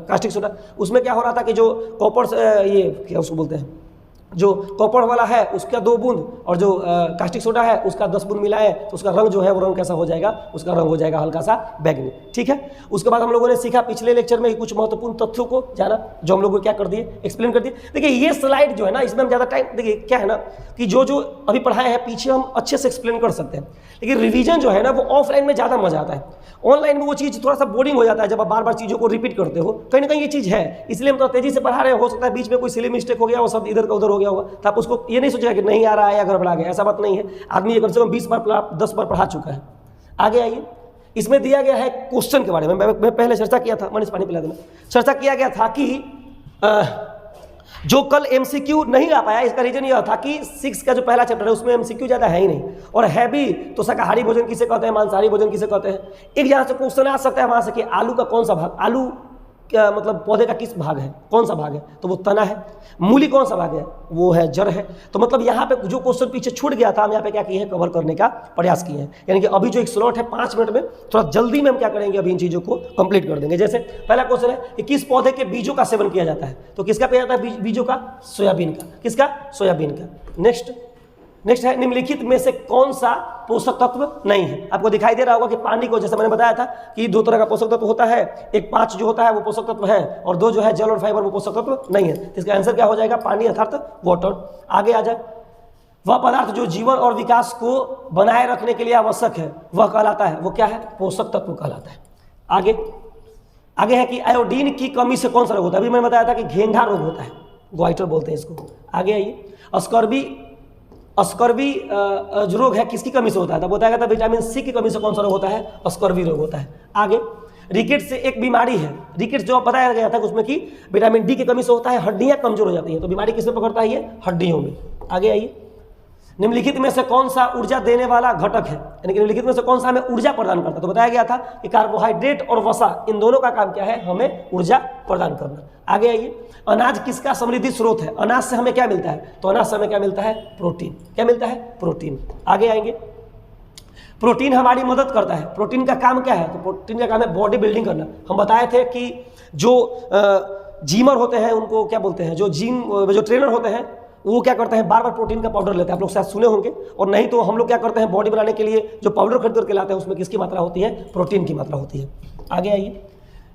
कास्टिक सोडा। उसमें क्या हो रहा था कि जो कॉपर, ये क्या उसको बोलते हैं, जो कॉपर वाला है उसका 2 बूंद और जो कास्टिक सोडा है उसका 10 बूंद मिलाए तो उसका रंग जो है वो रंग कैसा हो जाएगा, उसका रंग हो जाएगा हल्का सा बैंगनी। ठीक है। उसके बाद हम लोगों ने सीखा पिछले लेक्चर में कुछ महत्वपूर्ण तथ्यों को जाना, जो हम लोगों को क्या कर दिए, एक्सप्लेन कर दिए। देखिए ये स्लाइड जो है ना, इसमें हम ज़्यादा टाइम, देखिए क्या है ना कि जो अभी पढ़ाए हैं पीछे हम अच्छे से एक्सप्लेन कर सकते हैं, लेकिन रिवीजन जो है ना वो ऑफलाइन में ज़्यादा मजा आता है। ऑनलाइन में वो चीज़ थोड़ा सा बोरिंग हो जाता है जब आप बार बार चीज़ों को रिपीट करते हो। कहीं ना कहीं ये चीज़ है, इसलिए हम तो तेजी से पढ़ा रहे हैं। हो सकता है बीच में कोई सिली मिस्टेक हो गया, वो सब इधर का उधर हो गया होगा, तो आप उसको ये नहीं सोचेगा कि नहीं आ रहा है या गड़बड़ा गया, ऐसा बात नहीं है। आदमी ये कम से कम 20 बार 10 बार पढ़ा चुका है। आगे आइए, इसमें दिया गया है क्वेश्चन के बारे में। मैं पहले चर्चा किया था, मनीष पानी पिला देना। चर्चा किया गया था कि जो कल एमसीक्यू नहीं आ पाया, इसका रीजन यह था कि 6 का जो पहला चैप्टर है उसमें एमसीक्यू ज़्यादा है ही नहीं, और है भी तो शाकाहारी भोजन किसे कहते हैं, मांसाहारी भोजन किसे कहते हैं। एक जहाँ से क्वेश्चन आ सकता है वहाँ से कि आलू का कौन सा भाग, आलू क्या मतलब पौधे का किस भाग है, कौन सा भाग है, तो वो तना है। मूली कौन सा भाग है, वो है जड़ है। तो मतलब यहाँ पे जो क्वेश्चन पीछे छूट गया था हम यहाँ पे क्या किए हैं, कवर करने का प्रयास किए हैं। यानी कि अभी जो एक स्लॉट है 5 मिनट में, थोड़ा जल्दी में हम क्या करेंगे, अभी इन चीज़ों को कंप्लीट कर देंगे। जैसे पहला क्वेश्चन है कि किस पौधे के बीजों का सेवन किया जाता है, तो किसका किया जाता है बीजों का, सोयाबीन का। किसका, सोयाबीन का। नेक्स्ट है निम्नलिखित में से कौन सा पोषक तत्व नहीं है। आपको दिखाई दे रहा होगा कि पानी को, जैसे मैंने बताया था कि 2 तरह का पोषक तत्व होता है, एक 5 जो होता है वो पोषक तत्व है, और 2 जो है जल और फाइबर वो पोषक तत्व नहीं है। इसका आंसर क्या हो जाएगा, पानी अर्थात वाटर। आगे आ जाए, वह पदार्थ जो जीवन और विकास को बनाए रखने के लिए आवश्यक है वह कहलाता है, वो क्या है, पोषक तत्व कहलाता है। आगे है कि आयोडीन की कमी से कौन सा रोग होता है। अभी मैंने बताया था कि घेंघा रोग होता है, ग्वाइटर बोलते हैं इसको। आगे आइए, स्कर्वी जो रोग है किसकी कमी से होता है, तब बताया था विटामिन सी की कमी से कौन सा रोग होता है, स्कर्वी रोग होता है। आगे रिकेट्स से एक बीमारी है, रिकेट्स जो बताया गया था उसमें कि विटामिन डी की कमी से होता है, हड्डियां कमजोर हो जाती हैं। तो बीमारी किसमें पकड़ता है, ये हड्डियों में। आगे आइए, निम्नलिखित में से कौन सा ऊर्जा देने वाला घटक है, यानी कि निम्नलिखित में से कौन सा हमें ऊर्जा प्रदान करता है। तो बताया गया था कि कार्बोहाइड्रेट और वसा, इन दोनों का काम क्या है, हमें ऊर्जा प्रदान करना। आगे आइए, अनाज किसका समृद्धि स्रोत है, अनाज से हमें क्या मिलता है, तो अनाज से हमें क्या मिलता है, प्रोटीन। क्या मिलता है, प्रोटीन। आगे आएंगे, प्रोटीन हमारी मदद करता है। प्रोटीन का काम क्या है, तो प्रोटीन का काम है बॉडी बिल्डिंग करना। हम बताए थे कि जो जिमर होते हैं उनको क्या बोलते हैं, जो ट्रेनर होते हैं वो क्या करते हैं, बार बार प्रोटीन का पाउडर लेते हैं। आप लोग शायद सुने होंगे, और नहीं तो हम लोग क्या करते हैं, बॉडी बनाने के लिए जो पाउडर खरीद करके लाते हैं उसमें किसकी मात्रा होती है, प्रोटीन की मात्रा होती है। आगे आइए,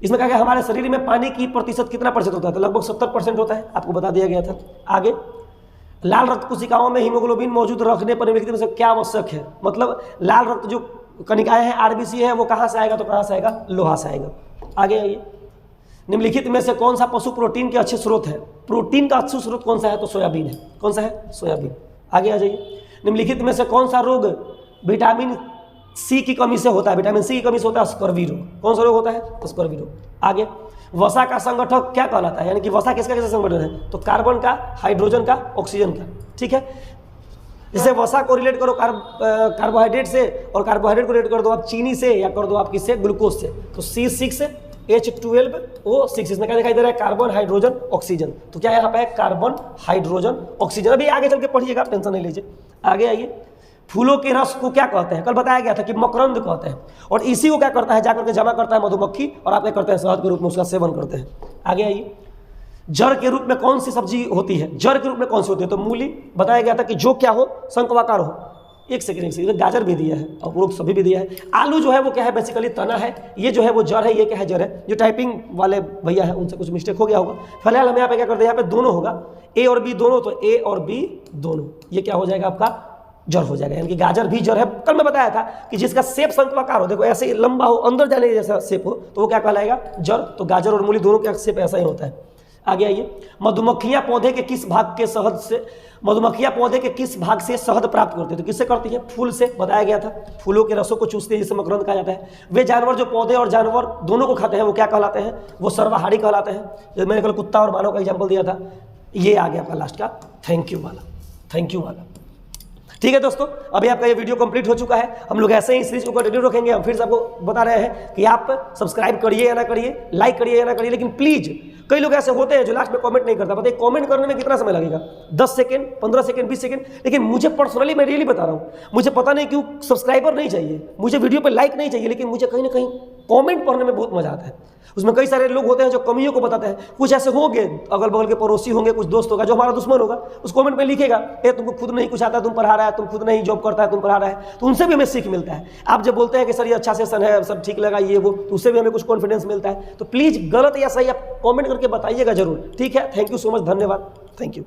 इसमें क्या है, हमारे शरीर में पानी की प्रतिशत कितना % होता है, तो लगभग 70% होता है, आपको बता दिया गया था। आगे, लाल रक्त कोशिकाओं में हीमोग्लोबिन मौजूद रखने पर निम्नलिखित में से क्या आवश्यक है, मतलब लाल रक्त जो कणिकाएं हैं, आरबीसी है, वो कहाँ से आएगा, तो कहाँ से आएगा, लोहा से आएगा। आगे आइए, निम्नलिखित में से कौन सा पशु प्रोटीन के अच्छे स्रोत है, प्रोटीन का अच्छा स्रोत कौन सा है, तो सोयाबीन है। कौन सा है, सोयाबीन। आगे आ जाइए, निम्नलिखित में से कौन सा रोग विटामिन सी की कमी से होता है, विटामिन सी की कमी से होता है स्कर्वी रोग। कौन सा रोग होता है, तो स्कर्वी रोग। आगे, वसा का संगठक क्या कहलाता है, यानी कि वसा किसका कैसे संगठन है, तो कार्बन का, हाइड्रोजन का, ऑक्सीजन का। ठीक है, जैसे वसा को रिलेट करो कार्बोहाइड्रेट से, और कार्बोहाइड्रेट को रिलेट कर दो आप चीनी से, या कर दो आप किससे, ग्लूकोज से। तो C6 H12O6, इसमें क्या दिखाई दे रहा है? Carbon, hydrogen, oxygen. तो क्या यहाँ पे है? Carbon, hydrogen, oxygen. अभी आगे चल के पढ़िएगा, टेंशन नहीं लीजिए। आगे आइए, फूलों के रस को क्या कहते हैं? कल बताया गया था कि मकरंद कहते हैं, और इसी को क्या करता है? जाकर के जमा करता है मधुमक्खी, और आप क्या करते हैं? शहद के रूप में उसका सेवन करते हैं। आगे आइए, जड़ के रूप में कौन सी सब्जी होती है? जड़ के रूप में कौन सी होती है? तो मूली। बताया गया था कि जो क्या हो? शंक्वाकार हो। एक सेकंड, गाजर भी दिया है, अवरोध सभी भी दिया है। आलू जो है वो क्या है? बेसिकली तना है। ये जो है वो जड़ है। ये क्या है? जड़ है। जो टाइपिंग वाले भैया है उनसे कुछ मिस्टेक हो गया होगा। फिलहाल हम यहाँ पे क्या करते हैं? यहाँ पे दोनों होगा, ए और बी दोनों, तो ए और बी दोनों, ये क्या हो जाएगा? आपका जड़ हो जाएगा। यानी कि गाजर भी जड़ है। कल मैं बताया था कि जिसका शेप शंक्वाकार हो, देखो ऐसे ही लंबा हो, अंदर जाने जैसा शेप हो, तो वो क्या कहलाएगा? जड़। तो गाजर और मूली दोनों का शेप ऐसा ही होता है। आगे आइए, मधुमक्खियां पौधे के किस भाग के शहद से, मधुमक्खियां पौधे के किस भाग से शहद प्राप्त करती है? तो किससे करती है? फूल से। बताया गया था, फूलों के रसों को चूसते हैं, जिसे मकरंद कहा जाता है। वे जानवर जो पौधे और जानवर दोनों को खाते हैं, वो क्या कहलाते हैं? वो सर्वाहारी कहलाते हैं। जैसे मैंने कल कुत्ता और मानव का एग्जाम्पल दिया था। ये आ गया आपका लास्ट का थैंक यू वाला, थैंक यू वाला। ठीक है दोस्तों, अभी आपका ये वीडियो कंप्लीट हो चुका है। हम लोग ऐसे ही सीरीज को कंटिन्यू रखेंगे। हम फिर से आपको बता रहे हैं कि आप सब्सक्राइब करिए या ना करिए, लाइक करिए या ना करिए, लेकिन प्लीज, कई लोग ऐसे होते हैं जो लास्ट में कमेंट नहीं करता। पता है कमेंट करने में कितना समय लगेगा? 10 सेकंड, 15 सेकंड, 20 सेकंड। लेकिन मुझे पर्सनली, मैं रियली बता रहा हूँ, मुझे पता नहीं क्यों सब्सक्राइबर नहीं चाहिए, मुझे वीडियो पे लाइक नहीं चाहिए, लेकिन मुझे कहीं ना कहीं कमेंट पढ़ने में बहुत मजा आता है। उसमें कई सारे लोग होते हैं जो कमियों को बताते हैं। कुछ ऐसे होंगे, अगल बगल के पड़ोसी होंगे, कुछ दोस्त होगा जो हमारा दुश्मन होगा, उस कमेंट में लिखेगा, ए तुमको खुद नहीं कुछ आता, तुम पढ़ा रहा है, तुम खुद नहीं जॉब करता है, तुम पढ़ा रहा है। तो उनसे भी हमें सीख मिलता है। आप जब बोलते हैं कि सर ये अच्छा सेशन है, सब ठीक लगा, ये वो, तो उससे भी हमें कुछ कॉन्फिडेंस मिलता है। तो प्लीज गलत या सही आप कमेंट करके बताइएगा जरूर। ठीक है, थैंक यू सो मच, धन्यवाद, थैंक यू।